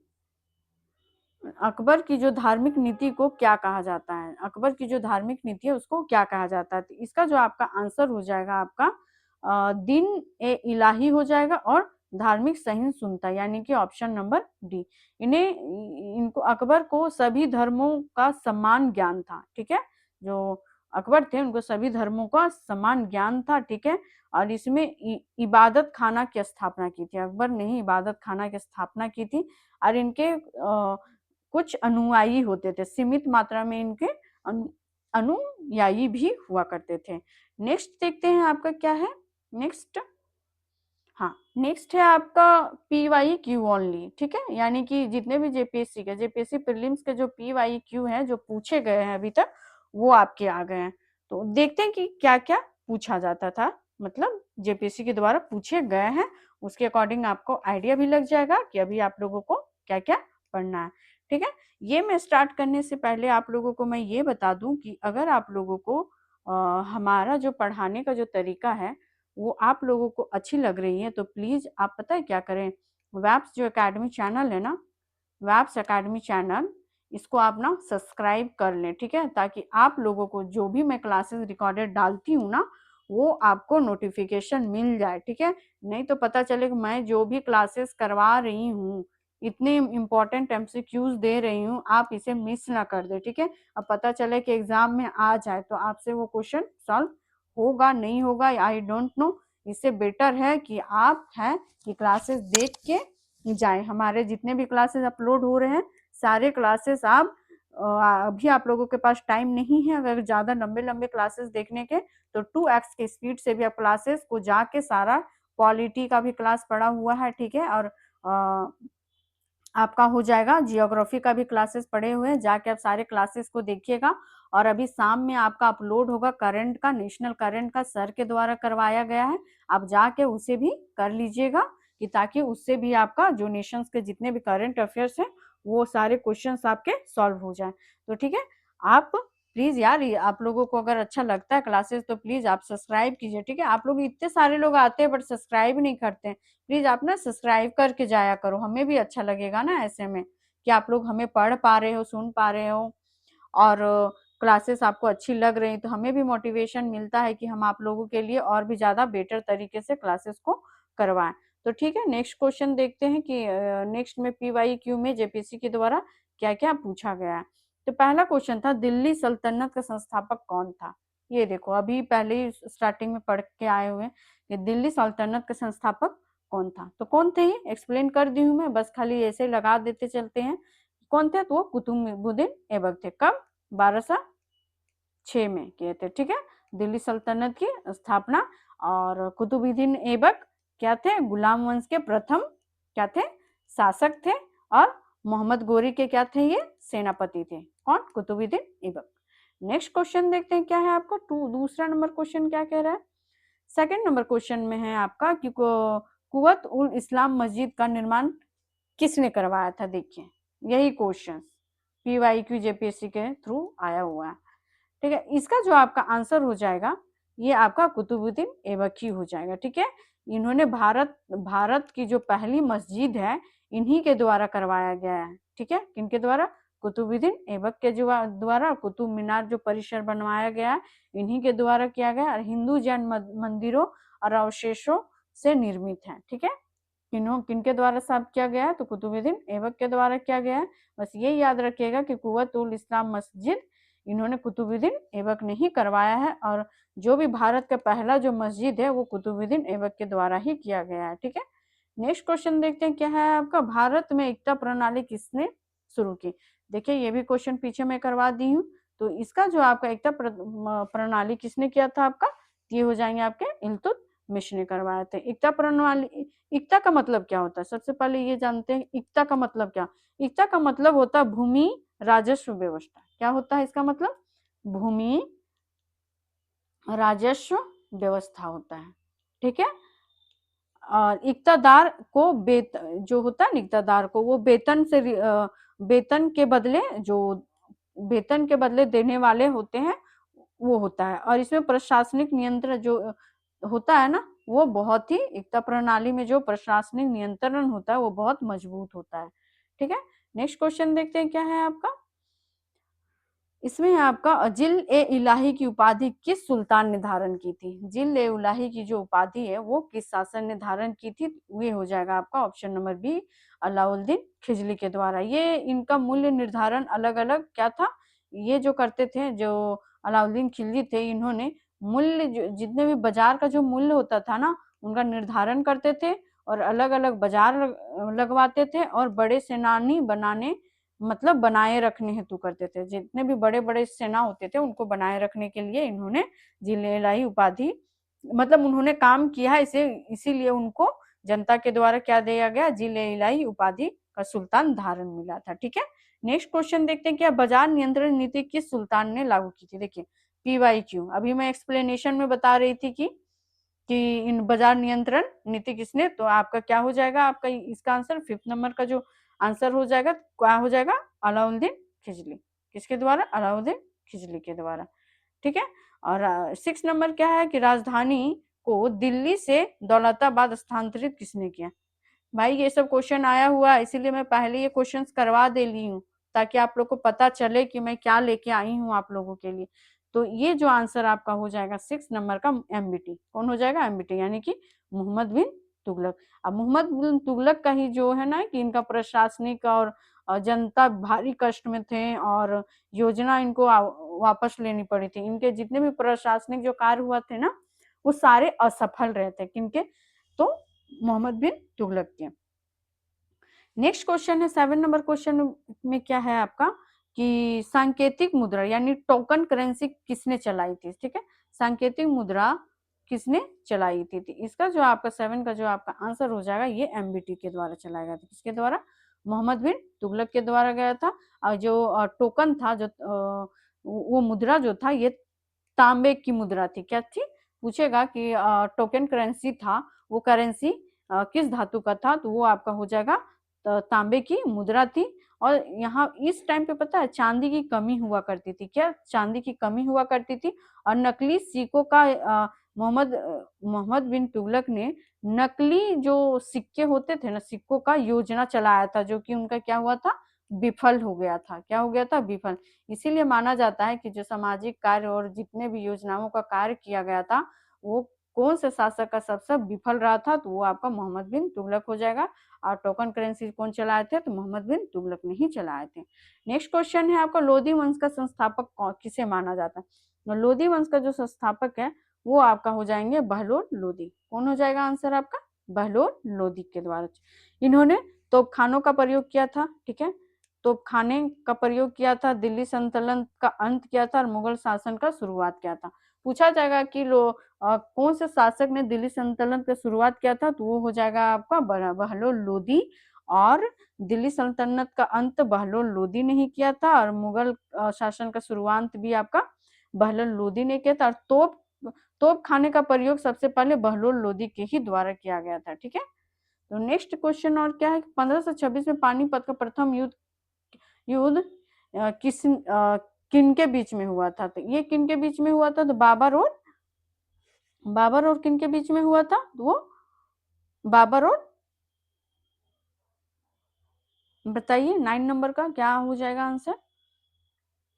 Speaker 1: अकबर की जो धार्मिक नीति को क्या कहा जाता है। अकबर की जो धार्मिक नीति है उसको क्या कहा जाता है। तो इसका जो आपका आंसर हो जाएगा आपका दिन ए इलाही हो जाएगा और धार्मिक सहिष्णुता, यानी कि ऑप्शन नंबर डी। इनको अकबर को सभी धर्मों का समान ज्ञान था। ठीक है, जो अकबर थे उनको सभी धर्मों का समान ज्ञान था। ठीक है, और इसमें इबादत खाना की स्थापना की थी। अकबर ने ही इबादत खाना की स्थापना की थी और इनके कुछ अनुयायी होते थे, सीमित मात्रा में इनके अनुयायी भी हुआ करते थे। नेक्स्ट देखते हैं आपका क्या है। नेक्स्ट, हाँ, नेक्स्ट है आपका PYQ ओनली। ठीक है, यानी कि जितने भी जेपीएससी प्रीलिम्स के जो PYQ हैं जो पूछे गए हैं अभी तक वो आपके आ गए हैं। तो देखते हैं कि क्या क्या पूछा जाता था, मतलब जेपीएससी के द्वारा पूछे गए हैं। उसके अकॉर्डिंग आपको आइडिया भी लग जाएगा कि अभी आप लोगों को क्या क्या पढ़ना है। ठीक है, ये मैं स्टार्ट करने से पहले आप लोगों को मैं ये बता दूं कि अगर आप लोगों को हमारा जो पढ़ाने का जो तरीका है वो आप लोगों को अच्छी लग रही है तो प्लीज आप पता है क्या करें, वैप्स जो एकेडमी चैनल है ना, वैप्स एकेडमी चैनल, इसको आप ना सब्सक्राइब कर लें। ठीक है, ताकि आप लोगों को जो भी मैं क्लासेस रिकॉर्डेड डालती हूँ ना वो आपको नोटिफिकेशन मिल जाए। ठीक है, नहीं तो पता चले कि मैं जो भी क्लासेस करवा रही हूँ, इतने इम्पोर्टेंट MCQs दे रही हूँ, आप इसे मिस ना कर दे। ठीक है, अब पता चले कि एग्जाम में आ जाए तो आपसे वो क्वेश्चन सॉल्व होगा नहीं होगा, आई डोंट नो। इससे बेटर है कि आप हैं कि क्लासेस देख के जाए। हमारे जितने भी क्लासेस अपलोड हो रहे हैं सारे क्लासेस आप अभी आप लोगों के पास टाइम नहीं है अगर ज्यादा लंबे लंबे क्लासेस देखने के, तो 2x के स्पीड से भी आप क्लासेस को जाके सारा पॉलिटी का भी क्लास पढ़ा हुआ है। ठीक है, और आपका हो जाएगा जियोग्राफी का भी क्लासेस पढ़े हुए हैं, जाके आप सारे क्लासेस को देखिएगा। और अभी शाम में आपका अपलोड होगा करंट का, नेशनल करंट का सर के द्वारा करवाया गया है, आप जाके उसे भी कर लीजिएगा कि ताकि उससे भी आपका जो नेशंस के जितने भी करंट अफेयर्स हैं वो सारे क्वेश्चंस आपके सॉल्व हो जाए। तो ठीक है, आप प्लीज यार, आप लोगों को अगर अच्छा लगता है क्लासेस तो प्लीज आप सब्सक्राइब कीजिए, ठीक है। आप लोग इतने सारे लोग आते हैं बट सब्सक्राइब नहीं करते हैं। प्लीज आप ना सब्सक्राइब करके जाया करो, हमें भी अच्छा लगेगा ना ऐसे में कि आप लोग हमें पढ़ पा रहे हो, सुन पा रहे हो, और क्लासेस आपको अच्छी लग रही, तो हमें भी मोटिवेशन मिलता है कि हम आप लोगों के लिए और भी ज्यादा बेटर तरीके से क्लासेस को करवाएं। तो ठीक है, नेक्स्ट क्वेश्चन देखते हैं कि नेक्स्ट में PYQ में जेपीसी के द्वारा क्या क्या पूछा गया है। तो पहला क्वेश्चन था, दिल्ली सल्तनत का संस्थापक कौन था। ये देखो, अभी पहले ही स्टार्टिंग में पढ़ के आए हुए कि दिल्ली सल्तनत का संस्थापक कौन था। तो कौन थे ये एक्सप्लेन कर दी हूँ मैं, बस खाली ऐसे लगा देते चलते हैं। कौन थे, तो वो कुतुबुद्दीन ऐबक थे। कब, 1206 में किए थे, ठीक है। दिल्ली सल्तनत की स्थापना। और कुतुबुद्दीन ऐबक क्या थे, गुलाम वंश के प्रथम क्या थे, शासक थे। और मोहम्मद गोरी के क्या थे, ये सेनापति थे। कौन, कुतुबुद्दीन ऐबक। नेक्स्ट क्वेश्चन देखते हैं क्या है आपका, दूसरा नंबर क्वेश्चन क्या कह रहा है। सेकंड नंबर क्वेश्चन में है आपका कि कुवत उल इस्लाम मस्जिद का निर्माण किसने करवाया था। देखिए, यही क्वेश्चन PYQ जेपीएससी के थ्रू आया हुआ है, ठीक है। इसका जो आपका आंसर हो जाएगा, ये आपका कुतुबुद्दीन ऐबक ही हो जाएगा, ठीक है। इन्होंने भारत की जो पहली मस्जिद है, इन्हीं के द्वारा करवाया गया है, ठीक है। किनके द्वारा, कुतुबुद्दीन ऐबक के द्वारा कुतुब मीनार जो परिसर बनवाया गया है, इन्हीं के द्वारा किया गया। हिंदू जैन मंदिरों और अवशेषों से निर्मित है, ठीक है। किनके द्वारा साफ किया गया है, तो कुतुबुद्दीन ऐबक के द्वारा किया गया है। बस ये याद रखिएगा कि कुव्वत उल इस्लाम मस्जिद इन्होंने कुतुबुद्दीन ऐबक ने ही करवाया है, और जो भी भारत का पहला जो मस्जिद है वो कुतुबुद्दीन ऐबक के द्वारा ही किया गया है, ठीक है। नेक्स्ट क्वेश्चन देखते हैं क्या है आपका, भारत में एकता प्रणाली किसने शुरू की। देखिए, ये भी क्वेश्चन पीछे मैं करवा दी हूँ। तो इसका जो आपका एकता प्रणाली किसने किया था आपका, ये हो जाएंगे आपके इल्तुतमिश ने करवाया था। एकता प्रणाली, एकता का मतलब क्या होता है, सबसे पहले ये जानते हैं एकता का मतलब क्या। एकता का मतलब होता है भूमि राजस्व व्यवस्था। क्या होता है इसका मतलब, भूमि राजस्व व्यवस्था होता है, ठीक है। और इक्तादार को जो होता है ना, इक्तादार को वो वेतन के बदले जो वेतन के बदले देने वाले होते हैं, वो होता है। और इसमें प्रशासनिक नियंत्रण जो होता है ना, वो बहुत ही, एकता प्रणाली में जो प्रशासनिक नियंत्रण होता है वो बहुत मजबूत होता है, ठीक है। नेक्स्ट क्वेश्चन देखते हैं क्या है आपका। इसमें आपका जिल ए इलाही की उपाधि किस सुल्तान ने धारण की थी। जिल ए इलाही की जो उपाधि है वो किस शासन ने धारण की थी, ये हो जाएगा आपका ऑप्शन नंबर बी, अलाउद्दीन खिजली के द्वारा। ये इनका मूल्य निर्धारण अलग अलग क्या था, ये जो करते थे, जो अलाउद्दीन खिलजी थे, इन्होंने मूल्य जितने भी बाजार का जो मूल्य होता था ना, उनका निर्धारण करते थे, और अलग अलग बाजार लगवाते थे, और बड़े सेनानी बनाने मतलब बनाए रखने हेतु करते थे। जितने भी बड़े बड़े सेना होते थे उनको बनाए रखने के लिए इन्होंने जिलेलाई उपाधि मतलब उन्होंने काम किया है, इसे इसीलिए उनको जनता के द्वारा क्या दिया गया, जिलेलाई उपाधि का सुल्तान धारण मिला था, ठीक है। नेक्स्ट क्वेश्चन देखते हैं, क्या बाजार नियंत्रण नीति किस सुल्तान ने लागू की थी। देखिए, PYQ अभी मैं एक्सप्लेनेशन में बता रही थी कि इन बाजार नियंत्रण नीति किसने, तो आपका क्या हो जाएगा, आपका इसका आंसर 5th नंबर का जो आंसर हो जाएगा, क्या हो जाएगा, अलाउद्दीन खिजली। किसके द्वारा, अलाउद्दीन खिजली के द्वारा, ठीक है। और 6 नंबर क्या है कि राजधानी को दिल्ली से दौलताबाद स्थानांतरित किसने किया। भाई, ये सब क्वेश्चन आया हुआ है, इसीलिए मैं पहले ये क्वेश्चंस करवा दे ली हूँ, ताकि आप लोग को पता चले कि मैं क्या लेके आई हूँ आप लोगों के लिए। तो ये जो आंसर आपका हो जाएगा 6 नंबर का, MBT कौन हो जाएगा, MBT यानी कि मोहम्मद बिन तुगलक। अब मोहम्मद बिन तुगलक का ही जो है ना कि इनका प्रशासनिक और जनता भारी कष्ट में थे, और योजना इनको वापस लेनी पड़ी थी। इनके जितने भी प्रशासनिक जो कार्य हुआ थे ना, वो सारे असफल रहे थे। किनके, तो मोहम्मद बिन तुगलक के। नेक्स्ट क्वेश्चन है 7 नंबर क्वेश्चन में क्या है आपका कि सांकेतिक मुद्रा यानी टोकन करेंसी किसने चलाई थी, ठीक है। सांकेतिक मुद्रा किसने चलाई थी, इसका जो आपका 7 का जो आपका आंसर हो जाएगा, ये MBT के द्वारा चलाया गया था। किसके द्वारा, मोहम्मद बिन तुगलक के द्वारा गया था। और जो टोकन था, जो वो मुद्रा जो था, ये तांबे की मुद्रा थी। क्या थी, पूछेगा कि टोकन करेंसी था, वो करेंसी किस धातु का था, तो वो आपका हो जाएगा तांबे की मुद्रा थी। और यहाँ इस टाइम पे पता है चांदी की कमी हुआ करती थी। क्या चांदी की कमी हुआ करती थी? और नकली सिक्कों का मोहम्मद बिन तुगलक ने नकली जो सिक्के होते थे ना, सिक्कों का योजना चलाया था, जो कि उनका क्या हुआ था, विफल हो गया था। क्या हो गया था? विफल। इसीलिए माना जाता है कि जो सामाजिक कार्य और जितने भी योजनाओं का कार्य किया गया था, वो कौन से शासक का सबसे विफल रहा था, तो वो आपका मोहम्मद बिन तुगलक हो जाएगा। और टोकन करेंसी कौन चलाए थे? तो मोहम्मद बिन तुगलक ने ही चलाए थे। नेक्स्ट क्वेश्चन है आपका, लोधी वंश का संस्थापक किसे माना जाता है? तो लोधी वंश का जो संस्थापक है वो आपका हो जाएंगे बहलोल लोधी। कौन हो जाएगा आंसर आपका? बहलोल लोधी के द्वारा। इन्होंने तोपखानों का प्रयोग किया था, ठीक है, तोपखाने का प्रयोग किया था, दिल्ली सल्तनत का अंत किया था और मुगल शासन का शुरुआत किया था। पूछा जाएगा कि कौन से शासक ने दिल्ली सल्तनत का शुरुआत किया था, तो वो हो जाएगा आपका बहलोल लोधी। और दिल्ली सल्तनत का अंत बहलोल लोधी ने ही किया था और मुगल शासन का शुरुआत भी आपका बहलोल लोधी ने किया था। और तोप खाने का प्रयोग सबसे पहले बहलोल लोधी के ही द्वारा किया गया था, ठीक है। तो नेक्स्ट क्वेश्चन और क्या है, 1526 में पानीपत का प्रथम युद्ध युद्ध किन के बीच में हुआ था? तो ये किन के बीच में हुआ था? तो बाबर और किन के बीच में हुआ था? तो वो बाबर और, बताइए 9 नंबर का क्या हो जाएगा आंसर?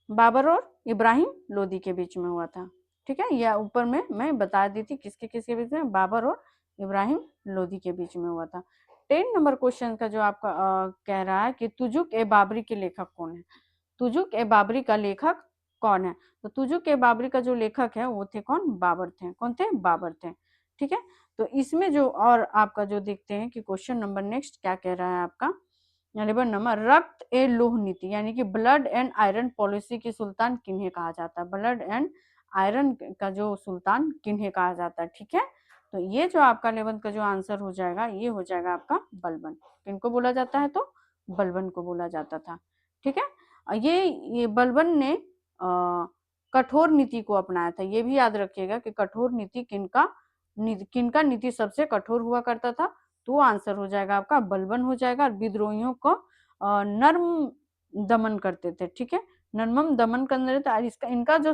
Speaker 1: बाबर और इब्राहिम लोदी के बीच में हुआ था, ठीक है। या ऊपर में मैं बता दी थी किसके किसके बीच में, बाबर और इब्राहिम लोदी के बीच में हुआ था। 10 नंबर क्वेश्चन का जो आपका कह रहा है कि तुजुक ए बाबरी के लेखक कौन है? तुजुक ए बाबरी का लेखक कौन है? तो तुजुक ए बाबरी का जो लेखक है वो थे कौन? बाबर थे। कौन थे? बाबर थे, ठीक है। तो इसमें जो और आपका जो देखते हैं कि क्वेश्चन नंबर नेक्स्ट क्या कह रहा है आपका, 11 नंबर, रक्त ए लोह नीति यानी कि ब्लड एंड आयरन पॉलिसी की सुल्तान किन्हें कहा जाता है? ब्लड एंड आयरन का जो सुल्तान किन्हें कहा जाता है, ठीक है। तो ये जो आपका 11 का जो आंसर हो जाएगा ये हो जाएगा आपका बलबन। किनको बोला जाता है? तो बलबन को बोला जाता था, ठीक है। ये बलबन ने कठोर नीति को अपनाया था। ये भी याद रखिएगा कि कठोर नीति किनका नीति सबसे कठोर हुआ करता था, तो आंसर हो जाएगा आपका बलबन हो जाएगा। विद्रोहियों को नर्म दमन करते थे, ठीक है, नर्मम दमन करते थे। इसका इनका जो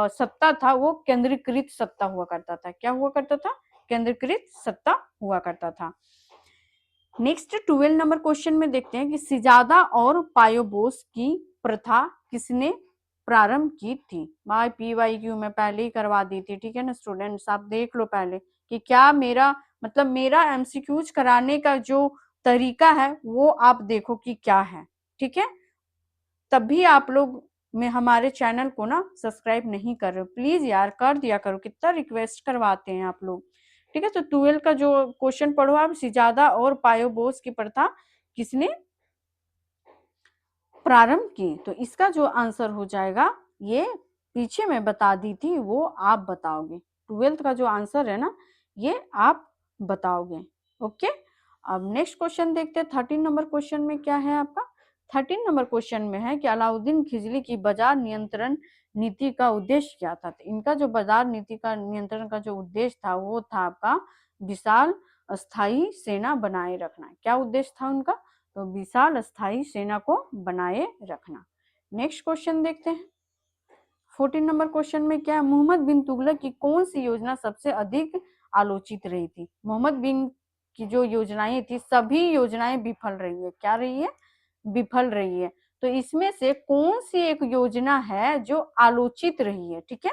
Speaker 1: सत्ता था वो केंद्रीकृत सत्ता हुआ करता था। क्या हुआ करता था? केंद्रीकृत सत्ता हुआ करता था। नेक्स्ट 12 नंबर क्वेश्चन में देखते हैं कि सिजादा और पायोबोस की प्रथा किसने प्रारंभ की थी? माई PYQ में पहले ही करवा दी थी, ठीक है ना स्टूडेंट्स, आप देख लो पहले कि क्या मेरा मतलब मेरा MCQs कराने का जो तरीका है वो आप देखो कि क्या है, ठीक है। तब भी आप लोग में हमारे चैनल को ना सब्सक्राइब नहीं कर रहे हो, प्लीज यार कर दिया करो, कितना रिक्वेस्ट करवाते हैं आप लोग, ठीक है। तो 12 का जो क्वेश्चन पढ़ो आप, सिजादा और पायोबोस की प्रथा किसने प्रारंभ की? तो इसका जो आंसर हो जाएगा, ये पीछे मैं बता दी थी वो आप बताओगे। 12th का जो आंसर है ना ये आप बताओगे, ओके। अब नेक्स्ट क्वेश्चन देखते हैं 13 नंबर क्वेश्चन में क्या है आपका। 13 नंबर क्वेश्चन में है कि अलाउद्दीन खिलजी की बाजार नियंत्रण नीति का उद्देश्य क्या था? तो इनका जो बाजार नीति का नियंत्रण का जो उद्देश्य था वो था आपका विशाल अस्थायी सेना बनाए रखना। क्या उद्देश्य था उनका? तो विशाल अस्थायी सेना को बनाए रखना। नेक्स्ट क्वेश्चन देखते हैं 14 नंबर क्वेश्चन में क्या है, मोहम्मद बिन तुगलक की कौन सी योजना सबसे अधिक आलोचित रही थी? मोहम्मद बिन की जो योजनाएं थी सभी योजनाएं विफल रही है। क्या रही है? विफल रही है। तो इसमें से कौन सी एक योजना है जो आलोचित रही है, ठीक है,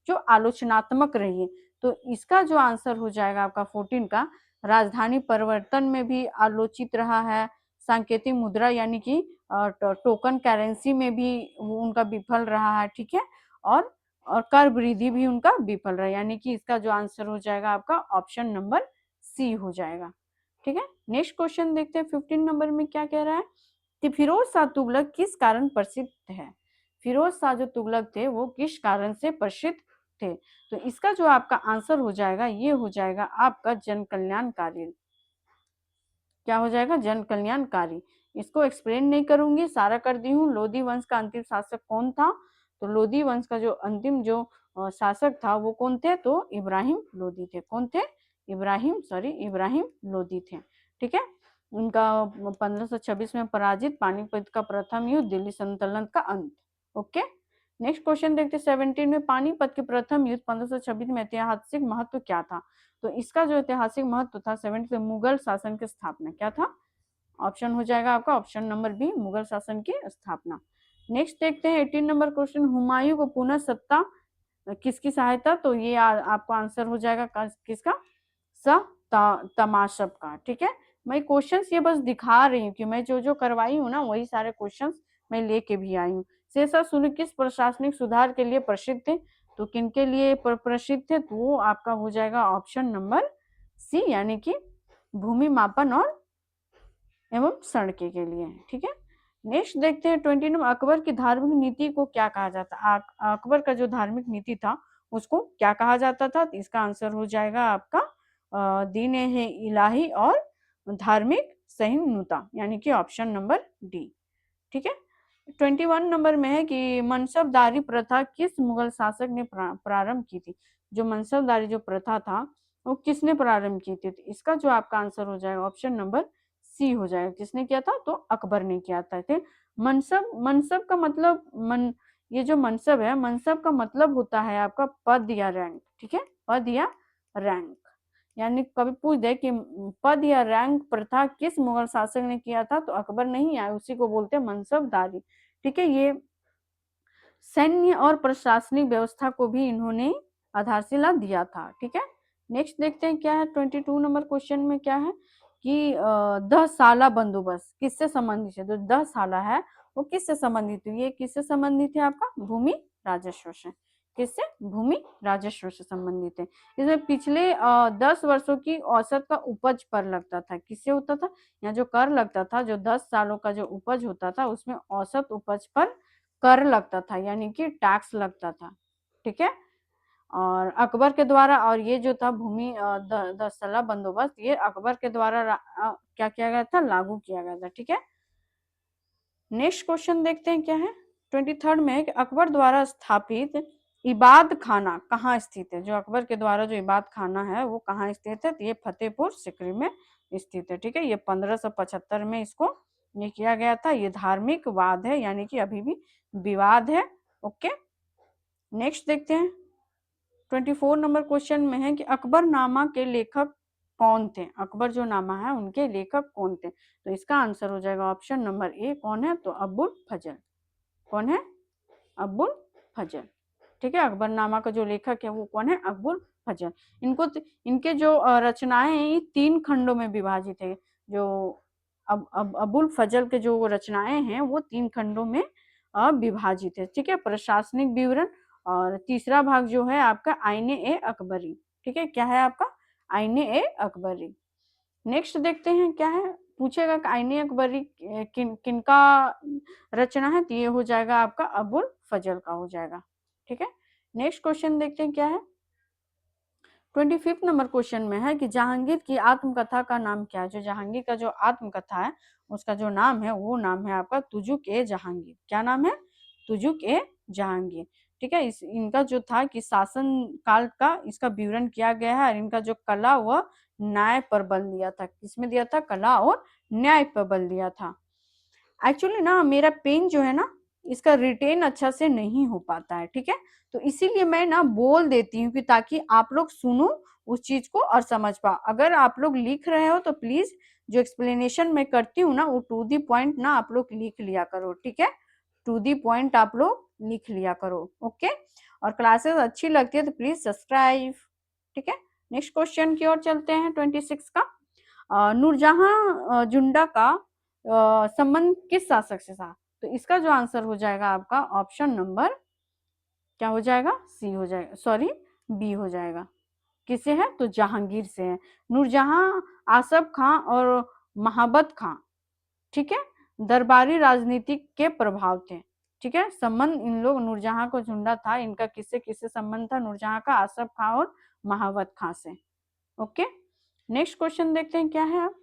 Speaker 1: जो आलोचनात्मक रही है? तो इसका जो आंसर हो जाएगा आपका 14 का, राजधानी परिवर्तन में भी आलोचित रहा है, सांकेतिक मुद्रा यानी कि टोकन करेंसी में भी उनका विफल रहा है, ठीक है, और कर वृद्धि भी उनका विफल रहा, यानी कि इसका जो आंसर हो जाएगा आपका ऑप्शन नंबर सी हो जाएगा, ठीक है। नेक्स्ट क्वेश्चन देखते हैं 15 नंबर में क्या कह रहा है कि फिरोज शाह तुगलक किस कारण प्रसिद्ध है? फिरोज शाह जो तुगलक थे वो किस कारण से प्रसिद्ध थे? तो इसका जो आपका आंसर हो जाएगा ये हो जाएगा आपका जन कल्याणकारी। क्या हो जाएगा? जन कल्याणकारी। इसको एक्सप्लेन नहीं करूंगी, सारा कर दी हूँ। लोधी वंश का अंतिम शासक कौन था? तो लोधी वंश का जो अंतिम जो शासक था वो कौन थे? तो इब्राहिम लोधी थे। कौन थे? इब्राहिम लोधी थे, ठीक है। उनका 1526 में पराजित, पानीपत का प्रथम युद्ध, दिल्ली सल्तनत का अंत। ओके, नेक्स्ट क्वेश्चन देखते हैं 17 में, पानीपत के प्रथम युद्ध 1526 में ऐतिहासिक महत्व क्या था? तो इसका जो ऐतिहासिक महत्व था 17 में मुगल शासन की स्थापना। क्या था? ऑप्शन हो जाएगा आपका ऑप्शन नंबर बी, मुगल शासन की स्थापना। नेक्स्ट देखते हैं 18 नंबर क्वेश्चन, हुमायूं को पुनः सत्ता किसकी सहायता? तो ये आपका आंसर हो जाएगा किसका? तमाशब का। ठीक है, मैं क्वेश्चंस ये बस दिखा रही हूँ कि मैं जो जो करवाई हूँ ना वही सारे क्वेश्चंस मैं लेके भी आई हूँ। शेषा सूर्य किस प्रशासनिक सुधार के लिए प्रसिद्ध थे? तो किनके लिए प्रसिद्ध थे? तो वो आपका हो जाएगा ऑप्शन नंबर सी, यानी कि भूमि मापन और एवं सड़के के लिए। ठीक है, नेक्स्ट देखते हैं 20 नंबर, अकबर की धार्मिक नीति को क्या कहा जाता? अकबर का जो धार्मिक नीति था उसको क्या कहा जाता था? तो इसका आंसर हो जाएगा आपका दीन है इलाही और धार्मिक सहिष्णुता, यानी कि ऑप्शन नंबर डी। ठीक है, 21 नंबर में है कि मनसबदारी प्रथा किस मुगल शासक ने प्रारंभ की थी? जो मनसबदारी जो प्रथा था वो किसने प्रारंभ की थी? तो इसका जो आपका आंसर हो जाएगा ऑप्शन नंबर सी हो जाएगा। किसने किया था? तो अकबर ने किया था। मनसब, मनसब का मतलब ये जो मनसब है, मनसब का मतलब होता है आपका पद या रैंक। ठीक है, पद या रैंक, यानी कभी पूछ दे कि पद या रैंक प्रथा किस मुगल शासक ने किया था? तो अकबर नहीं आया, उसी को बोलते हैं मनसबदारी। ठीक है, ये सैन्य और प्रशासनिक व्यवस्था को भी इन्होंने आधारशिला दिया था। ठीक है, नेक्स्ट देखते हैं क्या है 22 नंबर क्वेश्चन में क्या है कि 10 साला बंदोबस्त किससे संबंधित है? जो 10 साला है वो किससे संबंधित है? ये किससे संबंधित है? आपका भूमि राजस्व से। किससे? भूमि राजस्व से संबंधित है। इसमें पिछले 10 वर्षों की औसत का उपज पर लगता था। किससे होता था? यहाँ जो कर लगता था, जो 10 सालों का जो उपज होता था उसमें औसत उपज पर कर लगता था, यानी कि टैक्स लगता था। ठीक है, और अकबर के द्वारा, और ये जो था भूमि 10 साला बंदोबस्त, ये अकबर के द्वारा क्या किया गया था? लागू किया गया था। ठीक है, नेक्स्ट क्वेश्चन देखते हैं क्या है 23 में कि अकबर द्वारा स्थापित इबाद खाना कहाँ स्थित है? जो अकबर के द्वारा जो इबाद खाना है वो कहाँ स्थित है? तो ये फतेहपुर सिकरी में स्थित है। ठीक है, ये 1575 में इसको ये किया गया था। ये धार्मिक वाद है, यानी कि अभी भी विवाद है। ओके, नेक्स्ट देखते हैं 24 नंबर क्वेश्चन में है कि अकबर नामा के लेखक कौन थे? अकबर जो नामा है उनके लेखक कौन थे? तो इसका आंसर हो जाएगा ऑप्शन नंबर ए। कौन है? तो अबुल फजल। कौन है? अबुल फजल। ठीक है, अकबरनामा का जो लेखक है वो कौन है? अबुल फजल। इनके जो रचनाएं हैं ये 3 खंडों में विभाजित है। जो अबुल फजल के जो रचनाएं हैं वो 3 खंडों में विभाजित है। ठीक है, प्रशासनिक विवरण, और तीसरा भाग जो है आपका आईने ए अकबरी। ठीक है, क्या है आपका? आईने ए अकबरी। नेक्स्ट देखते हैं क्या है, पूछेगा कि आईने अकबरी किनका रचना है? तो ये हो जाएगा आपका अबुल फजल का हो जाएगा। ठीक है, नेक्स्ट क्वेश्चन देखते हैं क्या है 25 नंबर क्वेश्चन में है कि जहांगीर की आत्मकथा का नाम क्या है? जो जहांगीर का जो आत्मकथा है उसका जो नाम है वो नाम है आपका तुजुक ए जहांगीर। क्या नाम है? तुजुक ए जहांगीर। ठीक है, इनका जो था कि शासन काल का इसका विवरण किया गया है, और इनका जो कला व न्याय पर बल दिया था। किसमें दिया था? कला और न्याय पर बल दिया था। एक्चुअली ना मेरा पेन जो है ना इसका रिटेन अच्छा से नहीं हो पाता है। ठीक है, तो इसीलिए मैं ना बोल देती हूँ कि ताकि आप लोग सुनो उस चीज को और समझ पाओ। अगर आप लोग लिख रहे हो तो प्लीज जो एक्सप्लेनेशन मैं करती हूँ ना वो टू दी पॉइंट ना आप लोग लिख लिया करो। ठीक है, टू दी पॉइंट आप लोग लिख लिया करो। ओके, और क्लासेस अच्छी लगती है तो प्लीज सब्सक्राइब। ठीक है, नेक्स्ट क्वेश्चन की ओर चलते हैं 26 का। नूरजहां जुंडा का संबंध किस शासक से था? तो इसका जो आंसर हो जाएगा आपका ऑप्शन नंबर क्या हो जाएगा? सी हो जाएगा, सॉरी बी हो जाएगा। किससे है? तो जहांगीर से है। नूरजहां आसफ खां और महाबत खां, ठीक है, दरबारी राजनीति के प्रभाव थे। ठीक है, संबंध इन लोग नूरजहां को झुंडा था, इनका किससे किससे संबंध था? नूरजहां का आसफ खां और महाबत खां से। ओके, नेक्स्ट क्वेश्चन देखते हैं क्या है आप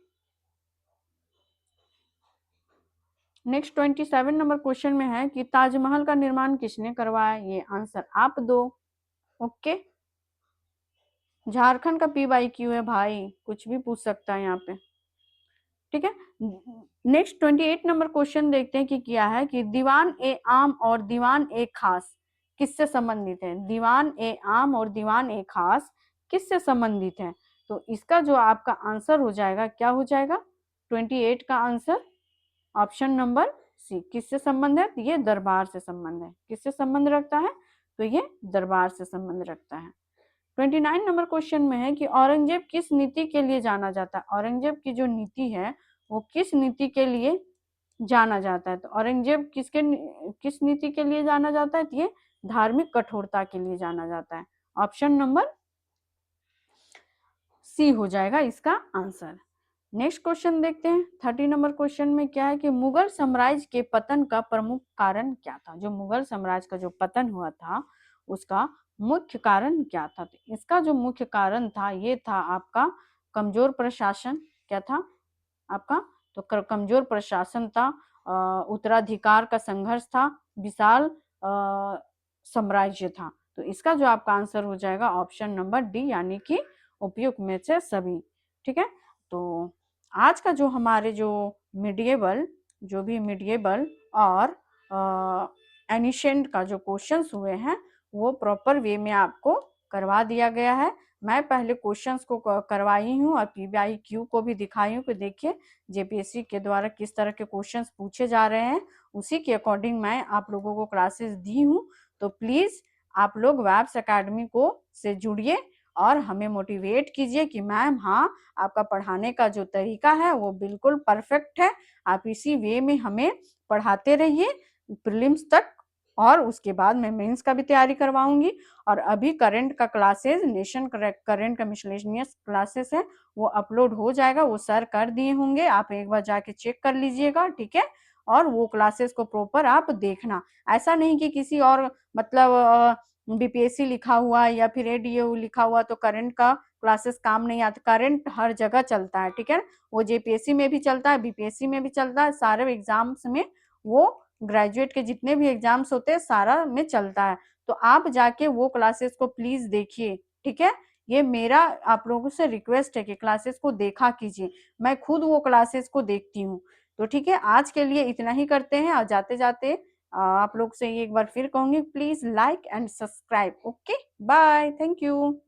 Speaker 1: नेक्स्ट 27 नंबर क्वेश्चन में है कि ताजमहल का निर्माण किसने करवाया? ये आंसर आप दो। ओके, झारखंड का पी वाई क्यू है भाई, कुछ भी पूछ सकता है यहाँ पे। ठीक है। नेक्स्ट 28 नंबर क्वेश्चन देखते हैं कि क्या है कि दीवान ए आम और दीवान ए खास किससे संबंधित है। दीवान ए आम और दीवान ए खास किससे संबंधित है। तो इसका जो आपका आंसर हो जाएगा क्या हो जाएगा 28 का आंसर ऑप्शन नंबर सी। किससे संबंध है, ये दरबार से संबंध है। किससे संबंध रखता है, तो ये दरबार से संबंध रखता है। 29 नंबर क्वेश्चन में है कि औरंगजेब किस नीति के लिए जाना जाता है। औरंगजेब की जो नीति है वो किस नीति के लिए जाना जाता है। तो औरंगजेब किस नीति के लिए जाना जाता है, तो ये धार्मिक कठोरता के लिए जाना जाता है। ऑप्शन नंबर सी हो जाएगा इसका आंसर। नेक्स्ट क्वेश्चन देखते हैं 30 नंबर क्वेश्चन में क्या है कि मुगल साम्राज्य के पतन का प्रमुख कारण क्या था। जो मुगल साम्राज्य का जो पतन हुआ था उसका मुख्य कारण क्या था। तो इसका जो मुख्य कारण था ये था आपका कमजोर प्रशासन। क्या था आपका, तो कमजोर प्रशासन था, उत्तराधिकार का संघर्ष था, विशाल साम्राज्य था। तो इसका जो आपका आंसर हो जाएगा ऑप्शन नंबर डी यानी कि उपयुक्त में से सभी। ठीक है। तो आज का जो हमारे जो मिडिएबल और एनिशेंट का जो क्वेश्चंस हुए हैं वो प्रॉपर वे में आपको करवा दिया गया है। मैं पहले क्वेश्चंस को करवाई हूँ और PBIQ को भी दिखाई हूँ कि देखिए JPSC के द्वारा किस तरह के क्वेश्चंस पूछे जा रहे हैं, उसी के अकॉर्डिंग मैं आप लोगों को क्लासेस दी हूँ। तो प्लीज आप लोग वैब्स अकेडमी को से जुड़िए और हमें मोटिवेट कीजिए कि मैम हाँ आपका पढ़ाने का जो तरीका है वो बिल्कुल परफेक्ट है, आप इसी वे में हमें पढ़ाते रहिए प्रीलिम्स तक, और उसके बाद मैं मेंस का भी तैयारी करवाऊंगी। और अभी करंट का क्लासेस नेशन करंट का मिसलेनियस क्लासेस है वो अपलोड हो जाएगा, वो सर कर दिए होंगे, आप एक बार जाके चेक कर लीजिएगा। ठीक है। और वो क्लासेस को प्रॉपर आप देखना, ऐसा नहीं कि किसी और मतलब BPSC लिखा हुआ या फिर ADAU लिखा हुआ तो करंट का क्लासेस काम नहीं आता। करंट हर जगह चलता है। ठीक है। वो JPSC में भी चलता है, BPSC में भी चलता है, सारे एग्जाम्स में वो ग्रेजुएट के जितने भी एग्जाम्स होते हैं सारा में चलता है। तो आप जाके वो क्लासेस को प्लीज देखिए। ठीक है। ये मेरा आप लोगों से रिक्वेस्ट है कि क्लासेस को देखा कीजिए, मैं खुद वो क्लासेस को देखती हूँ। तो ठीक है, आज के लिए इतना ही करते हैं और जाते जाते आप लोग से एक बार फिर कहूंगी please like and subscribe. Okay bye, thank you.